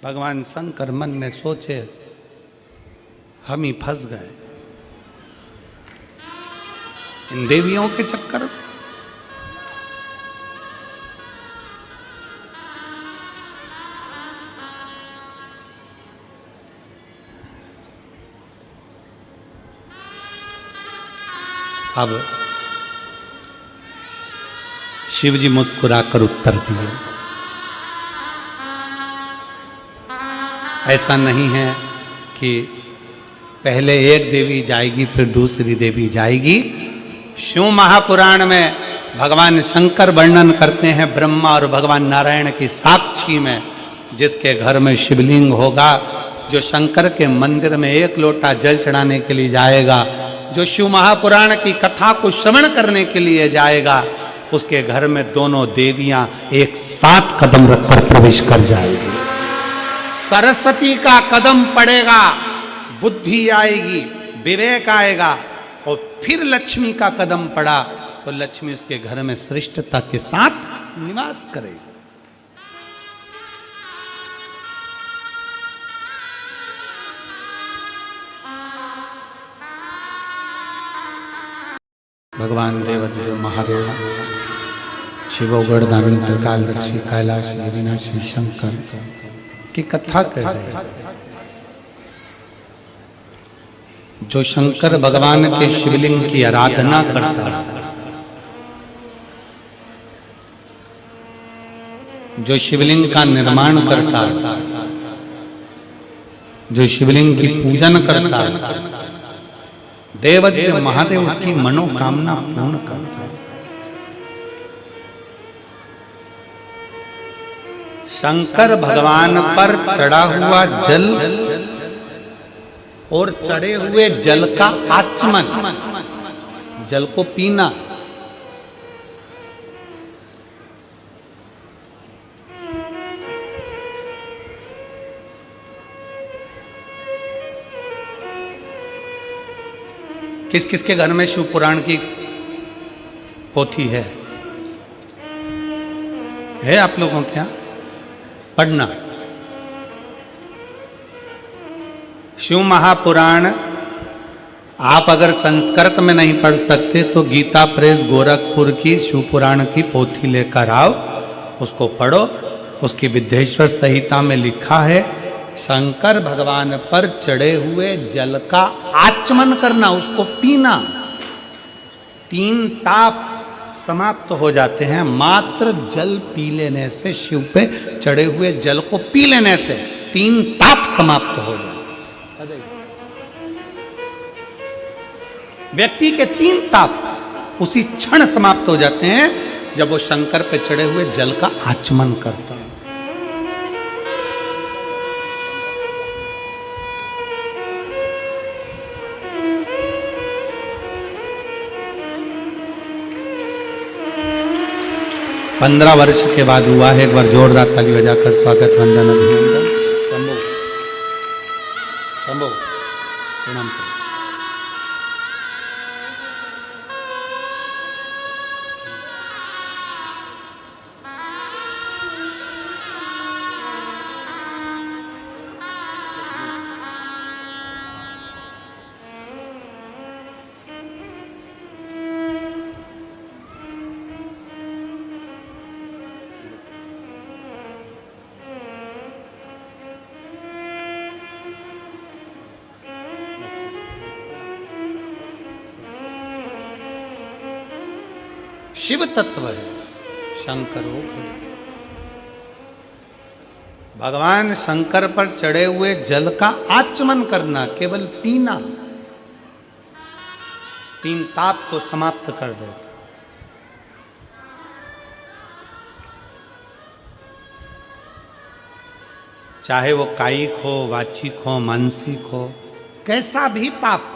भगवान शंकर मन में सोचे, हम ही फंस गए इन देवियों के चक्कर में। अब शिव जी मुस्कुराकर उत्तर दिए, ऐसा नहीं है कि पहले एक देवी जाएगी फिर दूसरी देवी जाएगी। शिव महापुराण में भगवान शंकर वर्णन करते हैं ब्रह्मा और भगवान नारायण की साक्षी में, जिसके घर में शिवलिंग होगा, जो शंकर के मंदिर में एक लोटा जल चढ़ाने के लिए जाएगा, जो शिव महापुराण की कथा को श्रवण करने के लिए जाएगा, उसके घर में दोनों देवियां एक साथ कदम रखकर प्रवेश कर जाएगी। सरस्वती का कदम पड़ेगा, बुद्धि आएगी, विवेक आएगा, और फिर लक्ष्मी का कदम पड़ा तो लक्ष्मी उसके घर में श्रेष्ठता के साथ निवास करेगी। भगवान देवाधिदेव महादेव शिवो गणदानी त्रिकालदर्शी कैलाशी अविनाशी शंकर की कथा कर रहे हैं। जो शंकर भगवान के शिवलिंग की आराधना करता है, जो शिवलिंग का निर्माण करता है, जो शिवलिंग की पूजन करता है, देवाधिदेव महादेव उसकी मनोकामना पूर्ण करता है। शंकर भगवान पर चढ़ा हुआ जल और चढ़े हुए जल का आचमन, जल को पीना, किस किस के घर में शिव पुराण की पोथी है आप लोगों के यहाँ? पढ़ना शिव महापुराण। आप अगर संस्कृत में नहीं पढ़ सकते तो गीता प्रेस गोरखपुर की शिव पुराण की पोथी लेकर आओ, उसको पढ़ो। उसकी विद्येश्वर संहिता में लिखा है शंकर भगवान पर चढ़े हुए जल का आचमन करना, उसको पीना। 3 ताप समाप्त हो जाते हैं मात्र जल पी लेने से। शिव पे चढ़े हुए जल को पी लेने से 3 ताप समाप्त हो जाते। व्यक्ति के 3 ताप उसी क्षण समाप्त हो जाते हैं जब वो शंकर पे चढ़े हुए जल का आचमन करता है। पंद्रह वर्ष के बाद हुआ है। एक बार जोरदार ताली बजाकर स्वागत वंदन अभिनंदन। शंभो शंभो प्रणाम करो। शिव तत्व है शंकरो। भगवान शंकर पर चढ़े हुए जल का आचमन करना, केवल पीना 3 ताप को समाप्त कर देता। चाहे वो कायिक हो, वाचिक हो, मानसिक हो, कैसा भी ताप।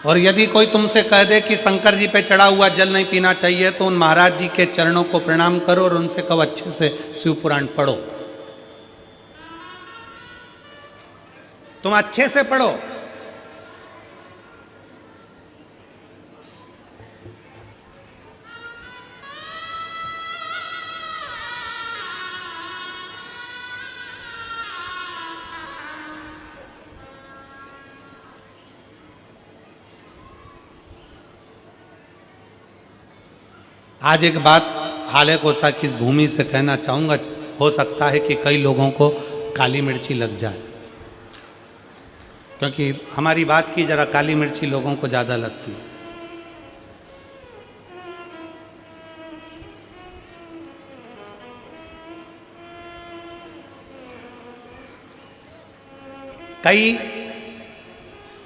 और यदि कोई तुमसे कह दे कि शंकर जी पे चढ़ा हुआ जल नहीं पीना चाहिए तो उन महाराज जी के चरणों को प्रणाम करो और उनसे कहो अच्छे से शिव पुराण पढ़ो। तुम अच्छे से पढ़ो। आज एक बात हाले कोसा की इस भूमि से कहना चाहूँगा। हो सकता है कि कई लोगों को काली मिर्ची लग जाए, क्योंकि हमारी बात की जरा काली मिर्ची लोगों को ज़्यादा लगती है। कई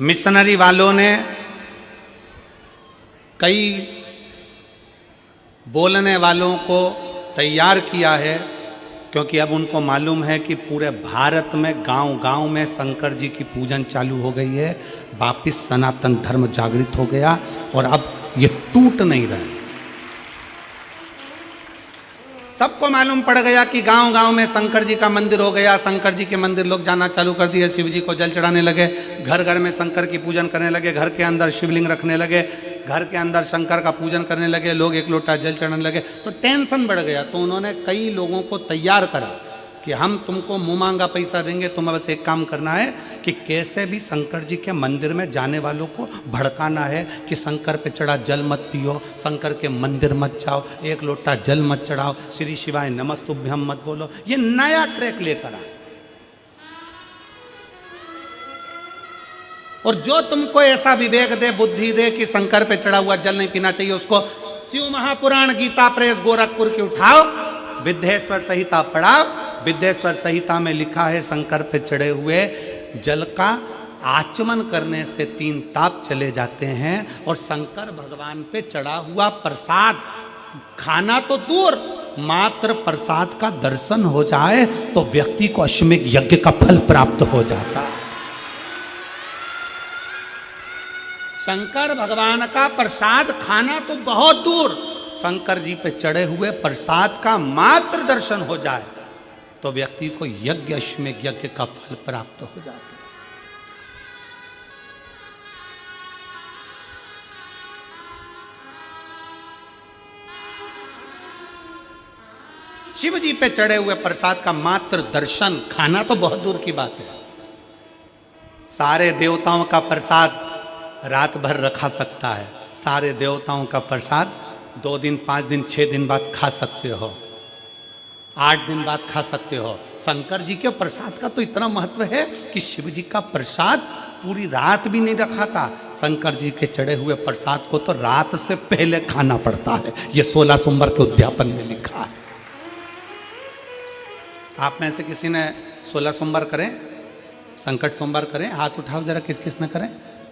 मिशनरी वालों ने, कई बोलने वालों को तैयार किया है, क्योंकि अब उनको मालूम है कि पूरे भारत में गांव-गांव में शंकर जी की पूजन चालू हो गई है। वापिस सनातन धर्म जागृत हो गया और अब ये टूट नहीं रहा। सबको मालूम पड़ गया कि गांव-गांव में शंकर जी का मंदिर हो गया। शंकर जी के मंदिर लोग जाना चालू कर दिए, शिव जी को जल चढ़ाने लगे, घर घर में शंकर की पूजन करने लगे, घर के अंदर शिवलिंग रखने लगे, घर के अंदर शंकर का पूजन करने लगे, लोग 1 लोटा जल चढ़ाने लगे। तो टेंशन बढ़ गया। तो उन्होंने कई लोगों को तैयार करा कि हम तुमको मुंह मांगा पैसा देंगे, तुम्हें बस एक काम करना है कि कैसे भी शंकर जी के मंदिर में जाने वालों को भड़काना है कि शंकर पे चढ़ा जल मत पियो, शंकर के मंदिर मत जाओ, एक लोटा जल मत चढ़ाओ, श्री शिवाय नमस्तुभ्यम मत बोलो। ये नया ट्रैक लेकर आए। और जो तुमको ऐसा विवेक दे, बुद्धि दे कि शंकर पे चढ़ा हुआ जल नहीं पीना चाहिए, उसको शिव महापुराण गीता प्रेस गोरखपुर की उठाओ, विद्येश्वर संहिता पढ़ाओ। विद्येश्वर संहिता में लिखा है शंकर पे चढ़े हुए जल का आचमन करने से 3 ताप चले जाते हैं। और शंकर भगवान पे चढ़ा हुआ प्रसाद खाना तो दूर, मात्र प्रसाद का दर्शन हो जाए तो व्यक्ति को अश्वमेध यज्ञ का फल प्राप्त हो जाता है। शंकर भगवान का प्रसाद खाना तो बहुत दूर, शंकर जी पे चढ़े हुए प्रसाद का मात्र दर्शन हो जाए तो व्यक्ति को यज्ञ अश्वमेध यज्ञ का फल प्राप्त हो जाता है। शिव जी पे चढ़े हुए प्रसाद का मात्र दर्शन, खाना तो बहुत दूर की बात है। सारे देवताओं का प्रसाद रात भर रखा सकता है, सारे देवताओं का प्रसाद 2 दिन 5 दिन 6 दिन बाद खा सकते हो, 8 दिन बाद खा सकते हो। शंकर जी के प्रसाद का तो इतना महत्व है कि शिव जी का प्रसाद पूरी रात भी नहीं रखा था। शंकर जी के चढ़े हुए प्रसाद को तो रात से पहले खाना पड़ता है। ये 16 सोमवार के उद्यापन में लिखा है। आप में से किसी ने 16 सोमवार करें, संकट सोमवार करें? हाथ उठाओ जरा, किस किस ने करें?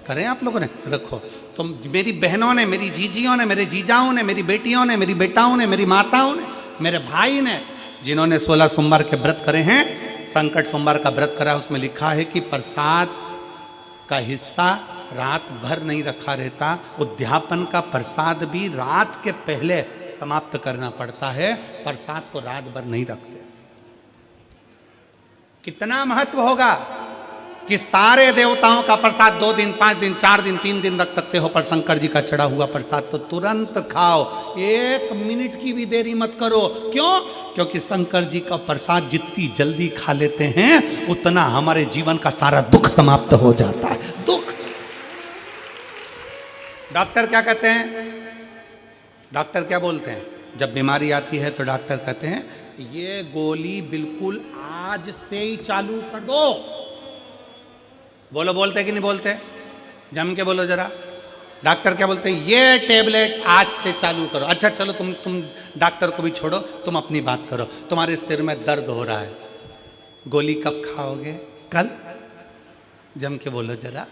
करें आप लोगों ने? रखो। तो मेरी बहनों ने, मेरी जीजियों ने, मेरे जीजाओं ने, मेरी बेटियों ने, मेरी बेटाओं ने, मेरी माताओं ने, मेरे भाई ने, जिन्होंने 16 सोमवार के व्रत करे हैं, संकट सोमवार का व्रत करा, उसमें लिखा है कि प्रसाद का हिस्सा रात भर नहीं रखा रहता। उद्यापन का प्रसाद भी रात के पहले समाप्त करना पड़ता है, प्रसाद को रात भर नहीं रखते। कितना महत्व होगा कि सारे देवताओं का प्रसाद 2 दिन 5 दिन 4 दिन 3 दिन रख सकते हो, पर शंकर जी का चढ़ा हुआ प्रसाद तो तुरंत खाओ, 1 मिनट की भी देरी मत करो। क्यों? क्योंकि शंकर जी का प्रसाद जितनी जल्दी खा लेते हैं उतना हमारे जीवन का सारा दुख समाप्त हो जाता है। दुख। डॉक्टर क्या कहते हैं? डॉक्टर क्या बोलते हैं? जब बीमारी आती है तो डॉक्टर कहते हैं ये गोली बिल्कुल आज से ही चालू कर दो। बोलो, बोलते कि नहीं बोलते? जम के बोलो जरा। डॉक्टर क्या बोलते हैं? ये टेबलेट आज से चालू करो। अच्छा चलो, तुम डॉक्टर को भी छोड़ो, तुम अपनी बात करो। तुम्हारे सिर में दर्द हो रहा है, गोली कब खाओगे? कल। जम के बोलो जरा।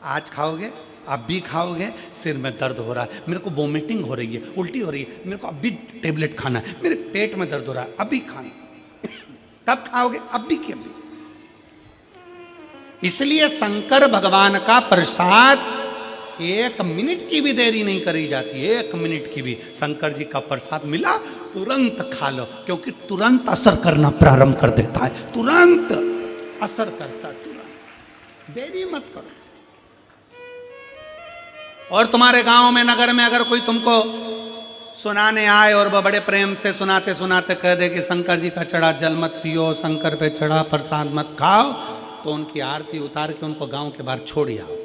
आज खाओगे? अभी खाओगे? सिर में दर्द हो रहा है, मेरे को वोमिटिंग हो रही है, उल्टी हो रही है, मेरे को अभी टेबलेट खाना है, मेरे पेट में दर्द हो रहा है, अभी खाना। कब खाओगे? अभी की अभी। इसलिए शंकर भगवान का प्रसाद 1 मिनट की भी देरी नहीं करी जाती। 1 मिनट की भी। शंकर जी का प्रसाद मिला, तुरंत खा लो, क्योंकि तुरंत असर करना प्रारंभ कर देता है। तुरंत असर करता, तुरंत। देरी मत करो। और तुम्हारे गांव में, नगर में अगर कोई तुमको सुनाने आए और वह बड़े प्रेम से सुनाते सुनाते कह दे कि शंकर जी का चढ़ा जल मत पियो, शंकर पे चढ़ा प्रसाद मत खाओ, तो उनकी आरती उतार के उनको गांव के बाहर छोड़ आओ।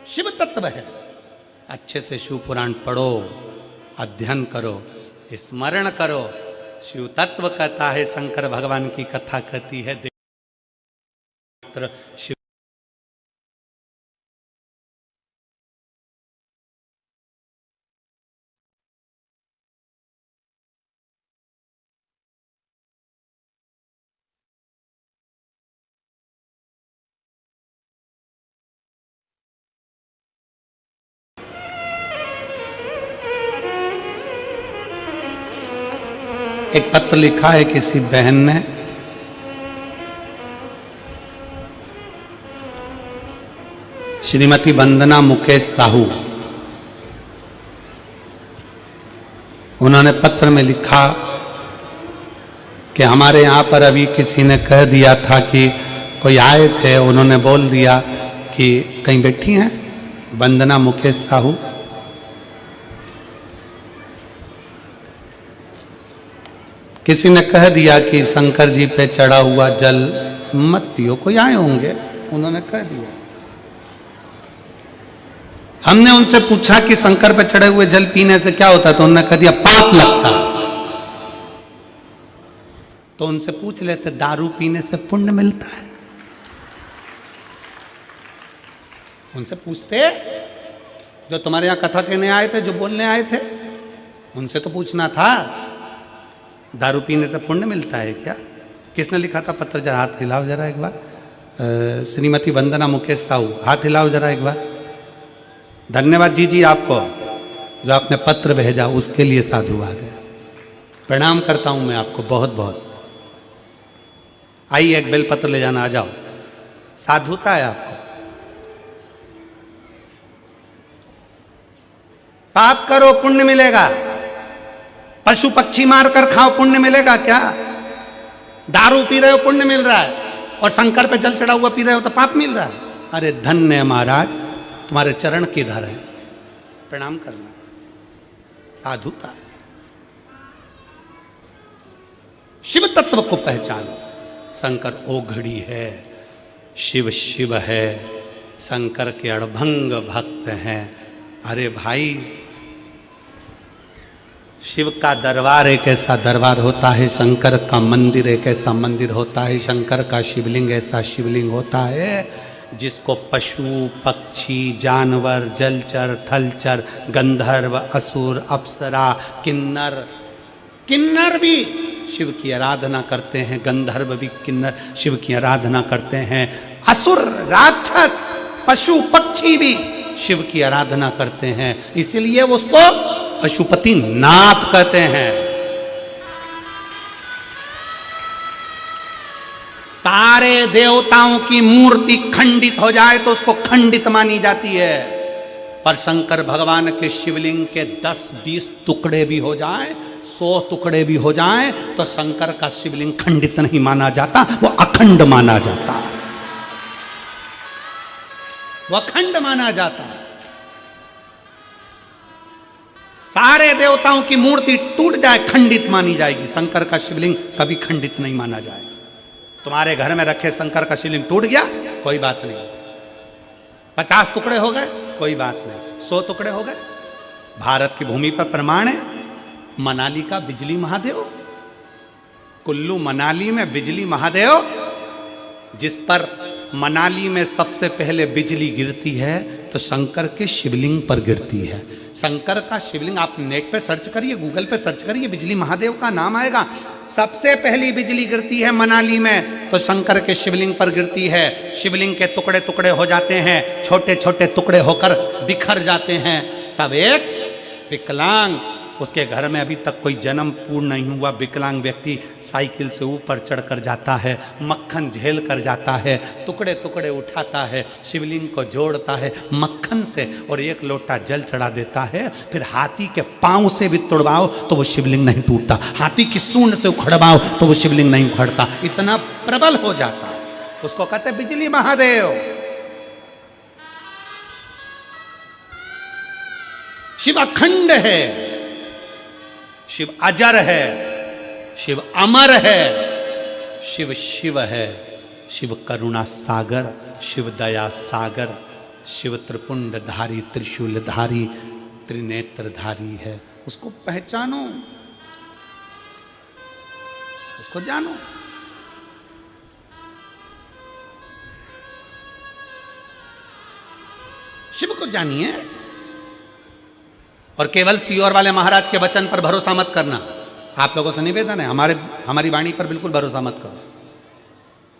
शिव तत्व है। अच्छे से शिव पुराण पढ़ो, अध्ययन करो, स्मरण करो। शिव तत्व कहता है, शंकर भगवान की कथा कहती है। शिव एक पत्र लिखा है किसी बहन ने, श्रीमती वंदना मुकेश साहू, उन्होंने पत्र में लिखा कि हमारे यहाँ पर अभी किसी ने कह दिया था कि कोई आए थे, उन्होंने बोल दिया कि कहीं बैठी हैं, वंदना मुकेश साहू, किसी ने कह दिया कि शंकर जी पे चढ़ा हुआ जल मत पियो, कोई आए होंगे उन्होंने कह दिया। हमने उनसे पूछा कि शंकर पे चढ़े हुए जल पीने से क्या होता है, तो उन्होंने कह दिया पाप लगता। तो उनसे पूछ लेते दारू पीने से पुण्य मिलता है, उनसे पूछते, जो तुम्हारे यहां कथा कहने आए थे, जो बोलने आए थे, उनसे तो पूछना था दारू पीने से पुण्य मिलता है क्या। किसने लिखा था पत्र, जरा हाथ हिलाओ जरा एक बार। श्रीमती वंदना मुकेश साहू, हाथ हिलाओ जरा एक बार। धन्यवाद जी आपको, जो आपने पत्र भेजा उसके लिए साधु आ गए। प्रणाम करता हूं मैं आपको बहुत बहुत। आइए एक बेलपत्र ले जाना, आ जाओ, साधुता है आपको। पाप करो पुण्य मिलेगा, पशु पक्षी मार कर खाओ पुण्य मिलेगा क्या। दारू पी रहे हो पुण्य मिल रहा है, और शंकर पे जल चढ़ा हुआ पी रहे हो तो पाप मिल रहा है। अरे धन्य महाराज, तुम्हारे चरण किधर है, प्रणाम करना, साधुता। शिव तत्व को पहचानो। शंकर ओघड़ी है, शिव शिव है, शंकर के अड़भंग भक्त हैं। अरे भाई, शिव का दरबार एक ऐसा दरबार होता है, शंकर का मंदिर एक ऐसा मंदिर होता है, शंकर का शिवलिंग ऐसा शिवलिंग होता है जिसको पशु पक्षी जानवर जलचर थलचर गंधर्व असुर अप्सरा किन्नर भी शिव की आराधना करते हैं, गंधर्व भी किन्नर शिव की आराधना करते हैं, असुर राक्षस पशु पक्षी भी शिव की आराधना करते हैं। इसलिए उसको पशुपति नाथ कहते हैं। सारे देवताओं की मूर्ति खंडित हो जाए तो उसको खंडित मानी जाती है, पर शंकर भगवान के शिवलिंग के 10-20 टुकड़े भी हो जाएं, 100 टुकड़े भी हो जाएं, तो शंकर का शिवलिंग खंडित नहीं माना जाता, वो अखंड माना जाता, वो अखंड माना जाता है। सारे देवताओं की मूर्ति टूट जाए खंडित मानी जाएगी, शंकर का शिवलिंग कभी खंडित नहीं माना जाएगा। तुम्हारे घर में रखे शंकर का शिवलिंग टूट गया, कोई बात नहीं, 50 टुकड़े हो गए, कोई बात नहीं, 100 टुकड़े हो गए। भारत की भूमि पर प्रमाण है, मनाली का बिजली महादेव, कुल्लू मनाली में बिजली महादेव, जिस पर मनाली में सबसे पहले बिजली गिरती है तो शंकर के शिवलिंग पर गिरती है। शंकर का शिवलिंग, आप नेट पे सर्च करिए, गूगल पे सर्च करिए, बिजली महादेव का नाम आएगा। सबसे पहली बिजली गिरती है मनाली में तो शंकर के शिवलिंग पर गिरती है। शिवलिंग के टुकड़े टुकड़े हो जाते हैं, छोटे छोटे टुकड़े होकर बिखर जाते हैं। तब एक विकलांग, उसके घर में अभी तक कोई जन्म पूर्ण नहीं हुआ विकलांग व्यक्ति साइकिल से ऊपर चढ़कर जाता है, मक्खन झेल कर जाता है, टुकड़े टुकड़े उठाता है, शिवलिंग को जोड़ता है मक्खन से और एक लोटा जल चढ़ा देता है। फिर हाथी के पांव से भी तोड़वाओ तो वो शिवलिंग नहीं टूटता, हाथी की सूंड से उखड़वाओ तो वो शिवलिंग नहीं उखड़ता, इतना प्रबल हो जाता है। उसको कहते हैं बिजली महादेव। शिव अखंड है, शिव अजर है, शिव अमर है, शिव शिव है, शिव करुणा सागर, शिव दया सागर, शिव त्रिपुंडधारी त्रिशूलधारी त्रिनेत्रधारी है। उसको पहचानो, उसको जानो। शिव को जानिए और केवल सीओर वाले महाराज के वचन पर भरोसा मत करना। आप लोगों से निवेदन है, हमारी वाणी पर बिल्कुल भरोसा मत करो,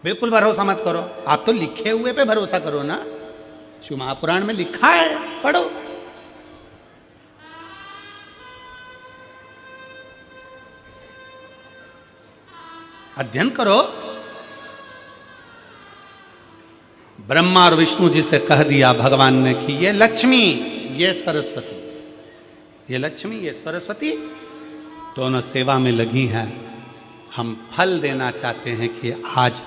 बिल्कुल भरोसा मत करो। आप तो लिखे हुए पे भरोसा करो ना, शिव महापुराण में लिखा है, पढ़ो। अध्ययन करो। ब्रह्मा और विष्णु जी से कह दिया भगवान ने कि ये लक्ष्मी, ये सरस्वती, ये लक्ष्मी ये सरस्वती दोनों सेवा में लगी हैं। हम फल देना चाहते हैं कि आज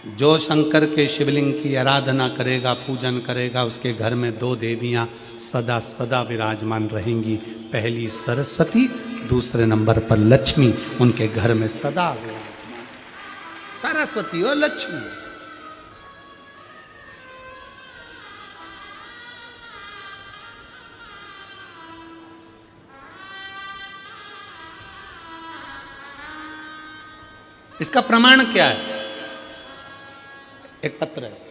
जो शंकर के शिवलिंग की आराधना करेगा, पूजन करेगा, उसके घर में दो देवियां सदा सदा विराजमान रहेंगी। पहली सरस्वती, दूसरे नंबर पर लक्ष्मी उनके घर में सदा विराजमान। सरस्वती और लक्ष्मी। इसका प्रमाण क्या है? एक पत्र है।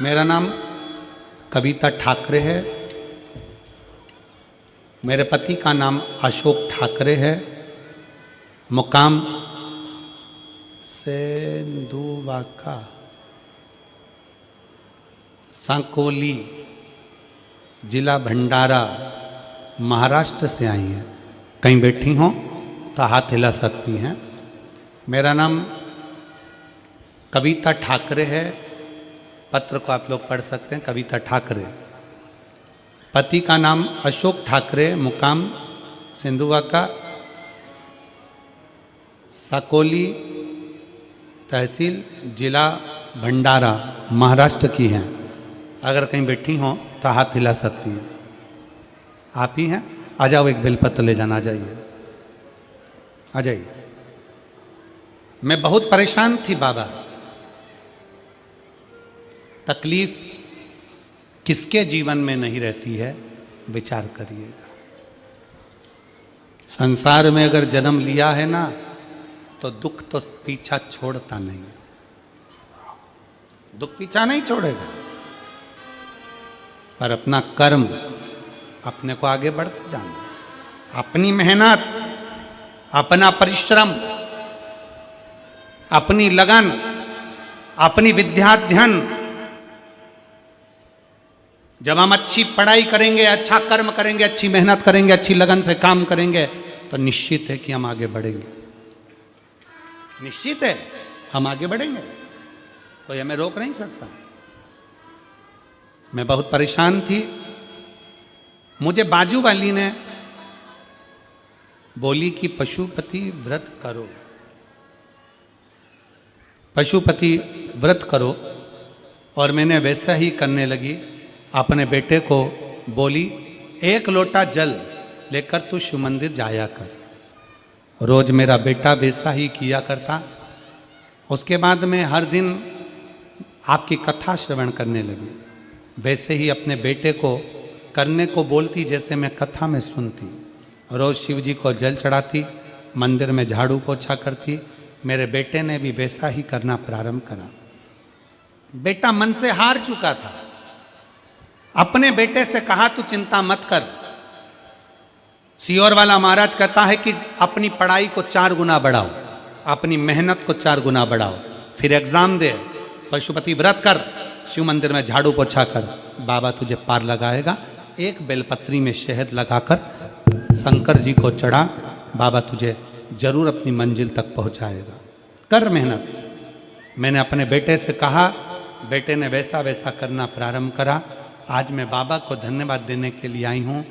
मेरा नाम कविता ठाकरे है। मेरे पति का नाम अशोक ठाकरे है। मुकाम सेंधुवाका, सांकोली, जिला भंडारा, महाराष्ट्र से आई हैं। कहीं बैठी हों तो हाथ हिला सकती हैं। मेरा नाम कविता ठाकरे है। पत्र को आप लोग पढ़ सकते हैं, कविता ठाकरे। पति का नाम अशोक ठाकरे, मुकाम सिंधुवाका, साकोली तहसील, जिला भंडारा, महाराष्ट्र की हैं। अगर कहीं बैठी हों तो हाथ हिला सकती हैं। आप ही हैं? आ जाओ, एक बेलपत्र ले जाना। आ जाइए, आ जाइए। मैं बहुत परेशान थी बाबा। तकलीफ किसके जीवन में नहीं रहती है, विचार करिएगा। संसार में अगर जन्म लिया है ना, तो दुख तो पीछा छोड़ता नहीं। दुख पीछा नहीं छोड़ेगा, पर अपना कर्म, अपने को आगे बढ़ते जाना, अपनी मेहनत, अपना परिश्रम, अपनी लगन, अपनी विद्याध्ययन। जब हम अच्छी पढ़ाई करेंगे, अच्छा कर्म करेंगे, अच्छी मेहनत करेंगे, अच्छी लगन से काम करेंगे, तो निश्चित है कि हम आगे बढ़ेंगे। निश्चित है हम आगे बढ़ेंगे, कोई हमें रोक नहीं सकता। मैं बहुत परेशान थी। मुझे बाजू वाली ने बोली कि पशुपति व्रत करो, पशुपति व्रत करो। और मैंने वैसा ही करने लगी। अपने बेटे को बोली, 1 लोटा जल लेकर तू शिव मंदिर जाया कर। रोज मेरा बेटा वैसा ही किया करता। उसके बाद में हर दिन आपकी कथा श्रवण करने लगी। वैसे ही अपने बेटे को करने को बोलती जैसे मैं कथा में सुनती। रोज शिव जी को जल चढ़ाती, मंदिर में झाड़ू पोछा करती। मेरे बेटे ने भी वैसा ही करना प्रारंभ करा। बेटा मन से हार चुका था। अपने बेटे से कहा तू चिंता मत कर। सियोर वाला महाराज कहता है कि अपनी पढ़ाई को 4 गुना बढ़ाओ, अपनी मेहनत को 4 गुना बढ़ाओ, फिर एग्जाम दे, पशुपति व्रत कर, शिव मंदिर में झाड़ू पोछा कर, बाबा तुझे पार लगाएगा। एक बेलपत्री में शहद लगाकर शंकर जी को चढ़ा, बाबा तुझे जरूर अपनी मंजिल तक पहुंचाएगा। कर मेहनत। मैंने अपने बेटे से कहा, बेटे ने वैसा वैसा करना प्रारंभ करा। आज मैं बाबा को धन्यवाद देने के लिए आई हूँ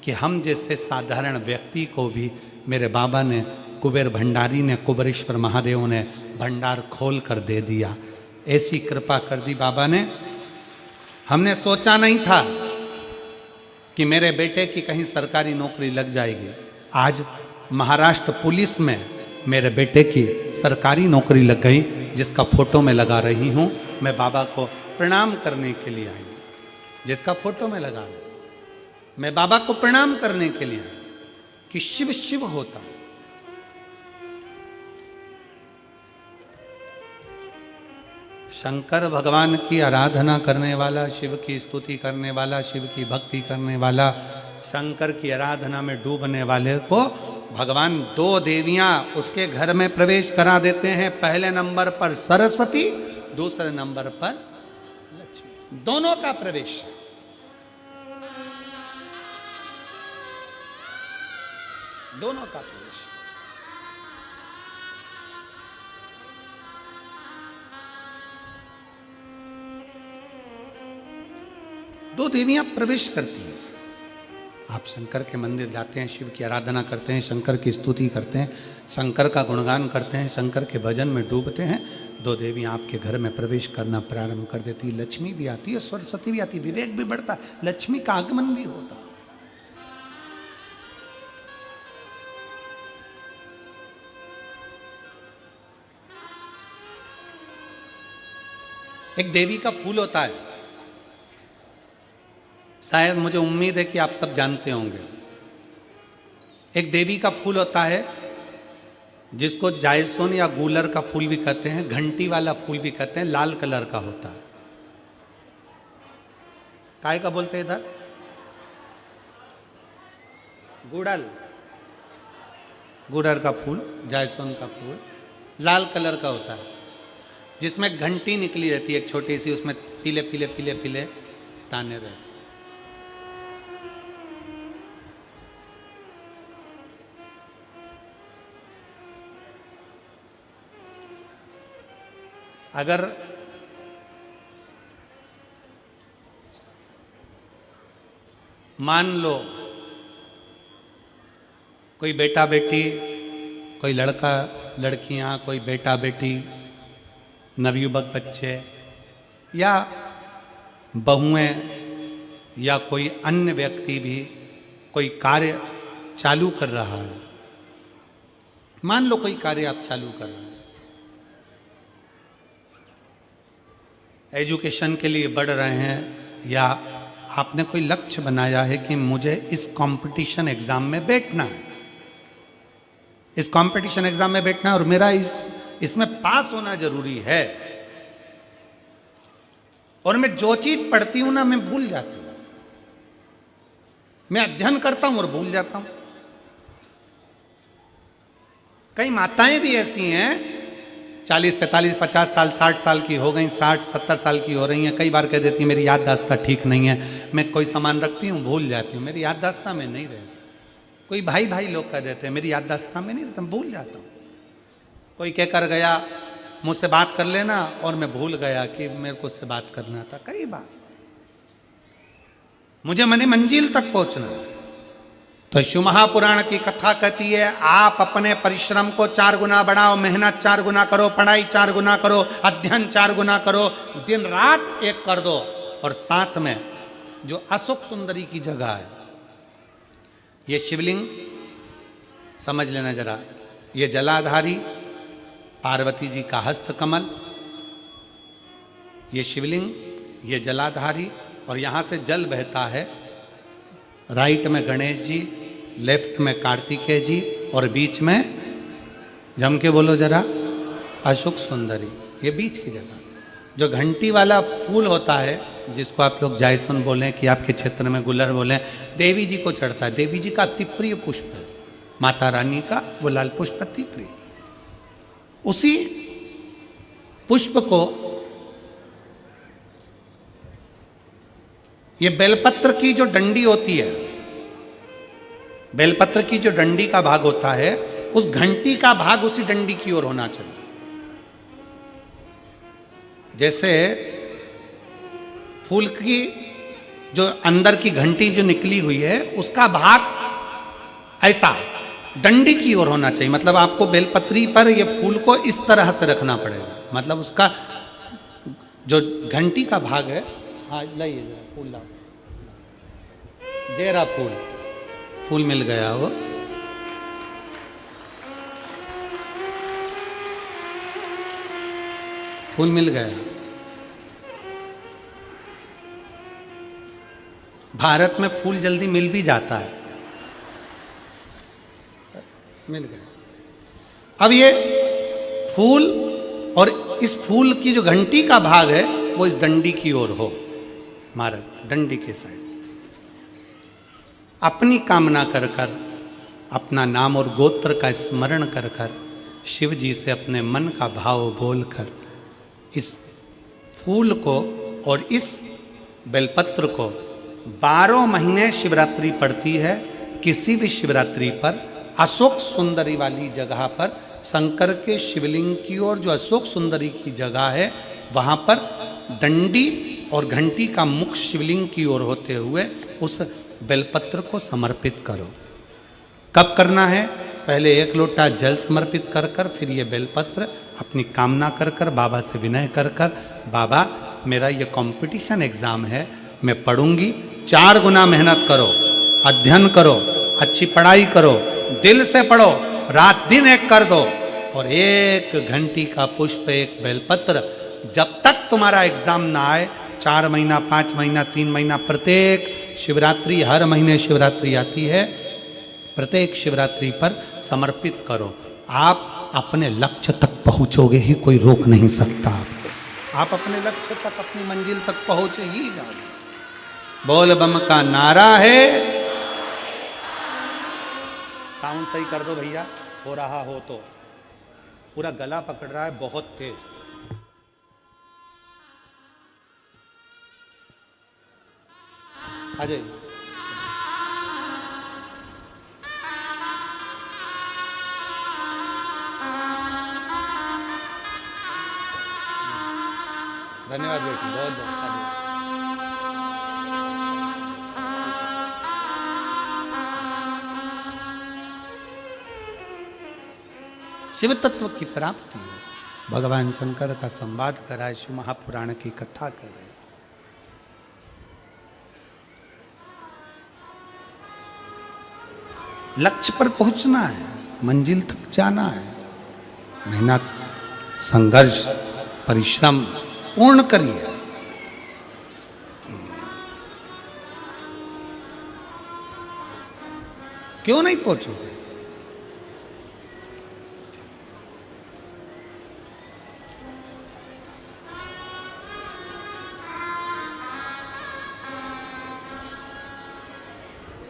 कि हम जैसे साधारण व्यक्ति को भी मेरे बाबा ने, कुबेर भंडारी ने, कुबेरेश्वर महादेव ने भंडार खोल कर दे दिया। ऐसी कृपा कर दी बाबा ने। हमने सोचा नहीं था कि मेरे बेटे की कहीं सरकारी नौकरी लग जाएगी। आज महाराष्ट्र पुलिस में मेरे बेटे की सरकारी नौकरी लग गई, जिसका फोटो मैं लगा रही हूँ। मैं बाबा को प्रणाम करने के लिए आई, जिसका फोटो में लगा रहा हूं। मैं बाबा को प्रणाम करने के लिए आई कि शिव शिव होता। शंकर भगवान की आराधना करने वाला, शिव की स्तुति करने वाला, शिव की भक्ति करने वाला, शंकर की आराधना में डूबने वाले को भगवान 2 देवियां उसके घर में प्रवेश करा देते हैं। पहले नंबर पर सरस्वती, दूसरे नंबर पर लक्ष्मी। दोनों का प्रवेश। दोनों का प्रवेश। दो देवियां प्रवेश करती हैं। आप शंकर के मंदिर जाते हैं, शिव की आराधना करते हैं, शंकर की स्तुति करते हैं, शंकर का गुणगान करते हैं, शंकर के भजन में डूबते हैं, दो देवियाँ आपके घर में प्रवेश करना प्रारंभ कर देती है। लक्ष्मी भी आती है, सरस्वती भी आती है, विवेक भी बढ़ता है, लक्ष्मी का आगमन भी होता है। एक देवी का फूल होता है, शायद मुझे उम्मीद है कि आप सब जानते होंगे। एक देवी का फूल होता है जिसको जायसोन या गूलर का फूल भी कहते हैं, घंटी वाला फूल भी कहते हैं, लाल कलर का होता है। काय का बोलते हैं इधर? गुड़ल, गुड़र का फूल, जायसोन का फूल लाल कलर का होता है, जिसमें घंटी निकली रहती है एक छोटी सी, उसमें पीले पीले पीले पीले दाने रहते हैं। अगर मान लो कोई बेटा बेटी, कोई लड़का लड़कियां, कोई बेटा बेटी, नवयुवक बच्चे या बहुएं या कोई अन्य व्यक्ति भी कोई कार्य चालू कर रहा है, मान लो कोई कार्य आप चालू कर रहे हैं, एजुकेशन के लिए बढ़ रहे हैं, या आपने कोई लक्ष्य बनाया है कि मुझे इस कंपटीशन एग्जाम में बैठना है, इस कंपटीशन एग्जाम में बैठना है और मेरा इसमें पास होना जरूरी है, और मैं जो चीज पढ़ती हूं ना मैं भूल जाती हूं, मैं अध्ययन करता हूं और भूल जाता हूं। कई माताएं भी ऐसी हैं 40, 45, 50 साल, 60 साल की हो गई, 60, 70 साल की हो रही हैं, कई बार कह देती मेरी याददाश्त ठीक नहीं है, मैं कोई सामान रखती हूँ भूल जाती हूँ, मेरी याददाश्त में नहीं रहती। कोई भाई भाई लोग कह देते हैं मेरी याददाश्त में नहीं रहता, भूल जाता हूँ। कोई कहकर गया मुझसे बात कर लेना और मैं भूल गया कि मेरे को उससे बात करना था। कई बार मुझे मनी मंजिल तक पहुंचना है। तो शिव महापुराण की कथा कहती है आप अपने परिश्रम को 4 गुना बढ़ाओ, मेहनत 4 गुना करो, पढ़ाई 4 गुना करो, अध्ययन 4 गुना करो, दिन रात एक कर दो। और साथ में जो अशोक सुंदरी की जगह है, ये शिवलिंग समझ लेना जरा, ये जलाधारी पार्वती जी का हस्त कमल, ये शिवलिंग, ये जलाधारी, और यहाँ से जल बहता है, राइट में गणेश जी, लेफ्ट में कार्तिकेय जी, और बीच में जम के बोलो जरा अशोक सुंदरी। ये बीच की जगह जो घंटी वाला फूल होता है, जिसको आप लोग जायसोन बोलें कि आपके क्षेत्र में गुलर बोलें, देवी जी को चढ़ता है। देवी जी का अति प्रिय पुष्प है, माता रानी का वो लाल पुष्प अति प्रिय। उसी पुष्प को ये बेलपत्र की जो डंडी होती है, बेलपत्र की जो डंडी का भाग होता है, उस घंटी का भाग उसी डंडी की ओर होना चाहिए। जैसे फूल की जो अंदर की घंटी जो निकली हुई है, उसका भाग ऐसा डंडी की ओर होना चाहिए। मतलब आपको बेलपत्री पर ये फूल को इस तरह से रखना पड़ेगा, मतलब उसका जो घंटी का भाग है, हाँ लाइए जरा फूल लाओ, जेरा फूल मिल गया वो। फूल मिल गया। भारत में फूल जल्दी मिल भी जाता है, मिल गया। अब ये फूल और इस फूल की जो घंटी का भाग है वो इस डंडी की ओर हो, हमारा डंडी के साइड। अपनी कामना कर कर, अपना नाम और गोत्र का स्मरण कर कर, शिव जी से अपने मन का भाव बोल कर, इस फूल को और इस बेलपत्र को 12 महीने शिवरात्रि पड़ती है। किसी भी शिवरात्रि पर अशोक सुंदरी वाली जगह पर, शंकर के शिवलिंग की ओर जो अशोक सुंदरी की जगह है, वहाँ पर डंडी और घंटी का मुख शिवलिंग की ओर होते हुए उस बेलपत्र को समर्पित करो। कब करना है? पहले 1 लोटा जल समर्पित कर कर, फिर ये बेलपत्र अपनी कामना कर कर, बाबा से विनय कर कर, बाबा मेरा ये कंपटीशन एग्जाम है, मैं पढ़ूंगी, 4 गुना मेहनत करो, अध्ययन करो, अच्छी पढ़ाई करो, दिल से पढ़ो, रात दिन एक कर दो, और 1 घंटी का पुष्प, 1 बेलपत्र, जब तक तुम्हारा एग्जाम ना आए, 4 महीना, 5 महीना, 3 महीना, प्रत्येक शिवरात्रि, हर महीने शिवरात्रि आती है, प्रत्येक शिवरात्रि पर समर्पित करो। आप अपने लक्ष्य तक पहुंचोगे ही, कोई रोक नहीं सकता आपको। आप अपने लक्ष्य तक, अपनी मंजिल तक पहुंचे ही जाओगे। बोल बम का नारा है। साउंड सही कर दो भैया, हो रहा हो तो। पूरा गला पकड़ रहा है बहुत तेज। अजय धन्यवाद बेटी, बहुत बहुत साधुवाद। शिव तत्व की प्राप्ति हो, भगवान शंकर का संवाद कराए, शिव महापुराण की कथा करे। लक्ष्य पर पहुंचना है, मंजिल तक जाना है, मेहनत, संघर्ष, परिश्रम पूर्ण करिए। क्यों नहीं पहुंचोगे?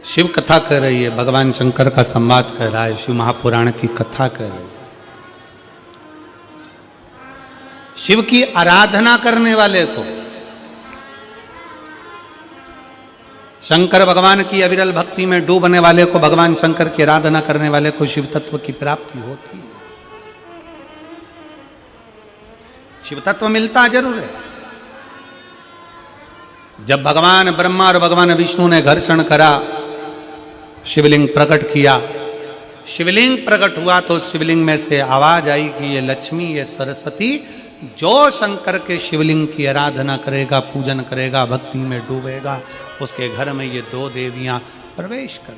शिव कथा कर रही है, भगवान शंकर का संवाद कर रहा है, शिव महापुराण की कथा कर रही है। शिव की आराधना करने वाले को, शंकर भगवान की अविरल भक्ति में डूबने वाले को, भगवान शंकर की आराधना करने वाले को शिव तत्व की प्राप्ति होती है। शिव तत्व मिलता जरूर है। जब भगवान ब्रह्मा और भगवान विष्णु ने घर्षण करा, शिवलिंग प्रकट किया, शिवलिंग प्रकट हुआ तो शिवलिंग में से आवाज आई कि ये लक्ष्मी, ये सरस्वती, जो शंकर के शिवलिंग की आराधना करेगा, पूजन करेगा, भक्ति में डूबेगा, उसके घर में ये 2 देवियां प्रवेश कर,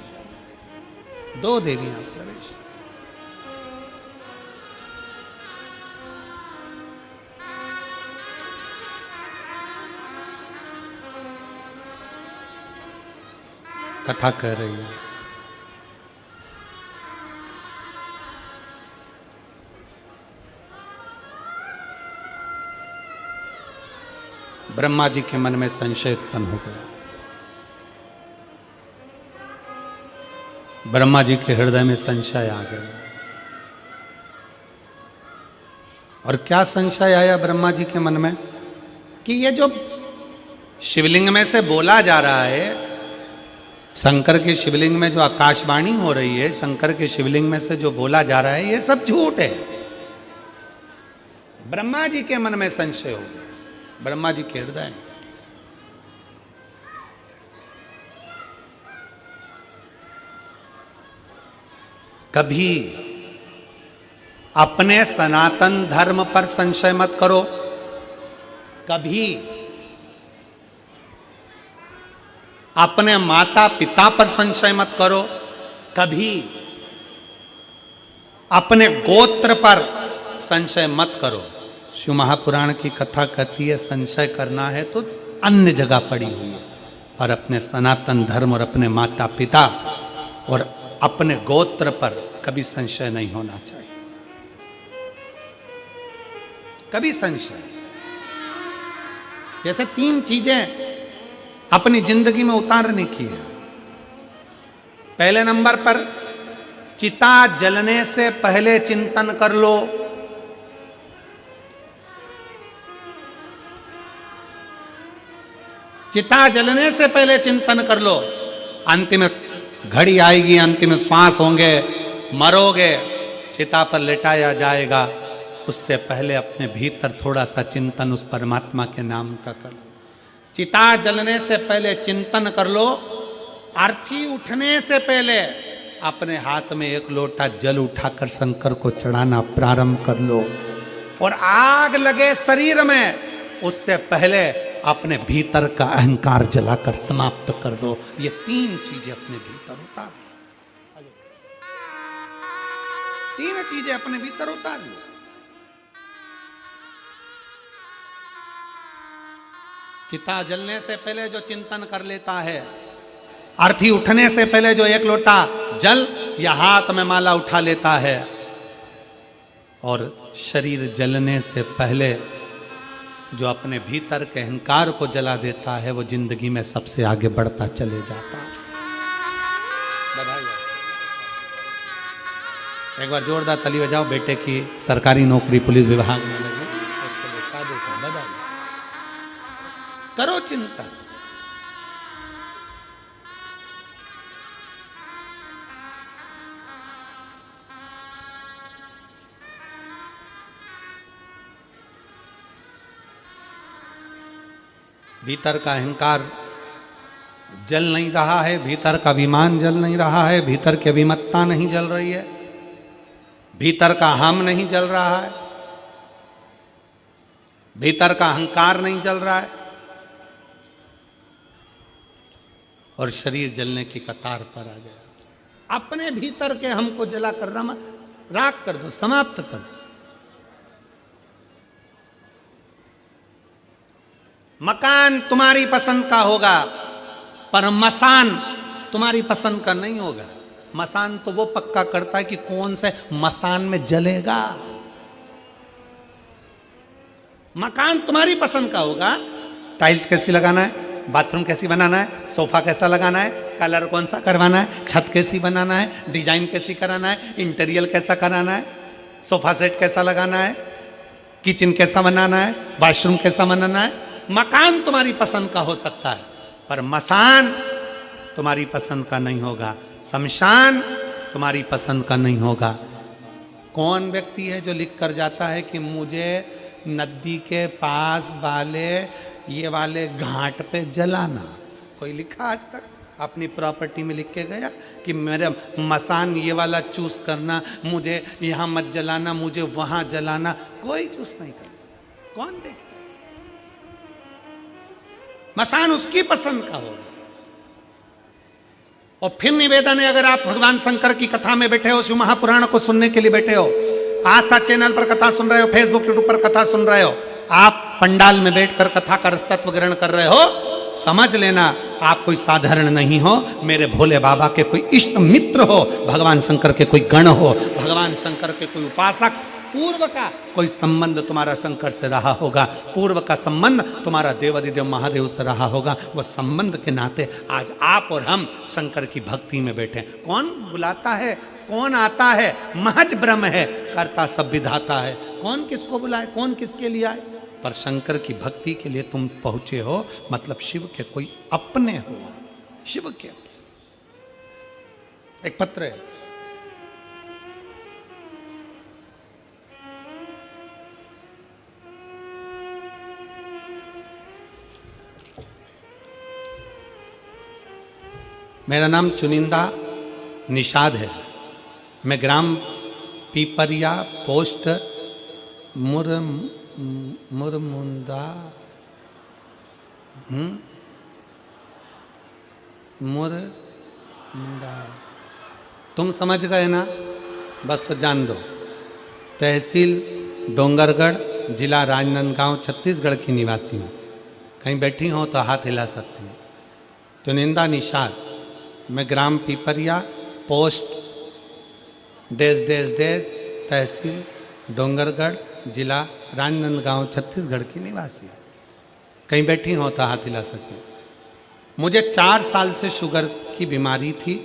2 देवियां प्रवेश। कथा कर रही है। ब्रह्मा जी के मन में संशय उत्पन्न हो गया। ब्रह्मा जी के हृदय में संशय आ गया। और क्या संशय आया ब्रह्मा जी के मन में? कि ये जो शिवलिंग में से बोला जा रहा है, शंकर के शिवलिंग में जो आकाशवाणी हो रही है, शंकर के शिवलिंग में से जो बोला जा रहा है, ये सब झूठ है। ब्रह्मा जी के मन में संशय हो गया, ब्रह्मा जी के हृदय में। कभी अपने सनातन धर्म पर संशय मत करो, कभी अपने माता पिता पर संशय मत करो, कभी अपने गोत्र पर संशय मत करो। शिव महापुराण की कथा कहती है संशय करना है तो अन्य जगह पड़ी हुई है, पर अपने सनातन धर्म और अपने माता पिता और अपने गोत्र पर कभी संशय नहीं होना चाहिए। कभी संशय। जैसे 3 चीजें अपनी जिंदगी में उतारने की है। पहले नंबर पर चिता जलने से पहले चिंतन कर लो। चिता जलने से पहले चिंतन कर लो। अंतिम घड़ी आएगी, अंतिम श्वास होंगे, मरोगे, चिता पर लेटाया जाएगा, उससे पहले अपने भीतर थोड़ा सा चिंतन उस परमात्मा के नाम का कर लो। चिता जलने से पहले चिंतन कर लो अर्थी उठने से पहले अपने हाथ में एक लोटा जल उठाकर शंकर को चढ़ाना प्रारंभ कर लो। और आग लगे शरीर में उससे पहले अपने भीतर का अहंकार जलाकर समाप्त कर दो। ये 3 चीजें अपने भीतर उतार, 3 चीजें अपने भीतर उतार लो। चिता जलने से पहले जो चिंतन कर लेता है, अर्थी उठने से पहले जो एक लोटा जल या हाथ में माला उठा लेता है, और शरीर जलने से पहले जो अपने भीतर के अहंकार को जला देता है, वो जिंदगी में सबसे आगे बढ़ता चले जाता है। एक बार जोरदार ताली बजाओ बेटे की सरकारी नौकरी पुलिस विभाग में लगी, उसके लिए शादी का बधाई। करो चिंतन। भीतर का अहंकार जल नहीं रहा है, भीतर का अभिमान जल नहीं रहा है, भीतर की अभिमत्ता नहीं जल रही है, भीतर का हम नहीं जल रहा है, भीतर का अहंकार नहीं जल रहा है, और शरीर जलने की कतार पर आ गया। अपने भीतर के हमको जला कर राख कर दो, समाप्त कर दो। मकान तुम्हारी पसंद का होगा, पर मसान तुम्हारी पसंद का नहीं होगा। मसान तो वो पक्का करता है कि कौन से मसान में जलेगा। मकान तुम्हारी पसंद का होगा, टाइल्स कैसी लगाना है, बाथरूम कैसी बनाना है, सोफा कैसा लगाना है, कलर कौन सा करवाना है, छत कैसी बनाना है, डिजाइन कैसी कराना है, इंटीरियर कैसा कराना है, सोफा सेट कैसा लगाना है, किचन कैसा बनाना है, वॉशरूम कैसा बनाना है। मकान तुम्हारी पसंद का हो सकता है, पर मसान तुम्हारी पसंद का नहीं होगा, शमशान तुम्हारी पसंद का नहीं होगा। कौन व्यक्ति है जो लिख कर जाता है कि मुझे नदी के पास वाले ये वाले घाट पे जलाना? कोई लिखा आज तक अपनी प्रॉपर्टी में लिख के गया कि मेरा मसान ये वाला चूज करना, मुझे यहाँ मत जलाना, मुझे वहाँ जलाना? कोई चूज नहीं करता। कौन देखता? मसान उसकी पसंद का होगा। और फिर निवेदन है, अगर आप भगवान शंकर की कथा में बैठे हो, शिव महापुराण को सुनने के लिए बैठे हो, आस्था चैनल पर कथा सुन रहे हो, फेसबुक यूट्यूब पर कथा सुन रहे हो, आप पंडाल में बैठकर कथा का रसतत्व ग्रहण कर रहे हो, समझ लेना आप कोई साधारण नहीं हो। मेरे भोले बाबा के कोई इष्ट मित्र हो, भगवान शंकर के कोई गण हो, भगवान शंकर के कोई उपासक, पूर्व का कोई संबंध तुम्हारा शंकर से रहा होगा, पूर्व का संबंध तुम्हारा देवादिदेव महादेव से रहा होगा। वो संबंध के नाते आज आप और हम शंकर की भक्ति में बैठे। कौन बुलाता है, कौन आता है, महज ब्रह्म है, करता सब विधाता है। कौन किसको बुलाए, कौन किसके लिए आए, पर शंकर की भक्ति के लिए तुम पहुंचे हो, मतलब शिव के कोई अपने हो, शिव के। एक पत्र है, मेरा नाम चुनिंदा निषाद है, मैं ग्राम पीपरिया पोस्ट मुरमुंदा तुम समझ गए ना, बस तो जान दो। तहसील डोंगरगढ़, जिला राजनांदगांव, छत्तीसगढ़ की निवासी हूँ। कहीं बैठी हो तो हाथ हिला सकती हैं। चुनिंदा निषाद, मैं ग्राम पीपरिया पोस्ट डेस डेस डेस तहसील डोंगरगढ़, जिला राजनांदगांव, छत्तीसगढ़ की निवासी हूँ। कहीं बैठी हो तो हाथ हिला सकती हैं। मुझे 4 साल से शुगर की बीमारी थी,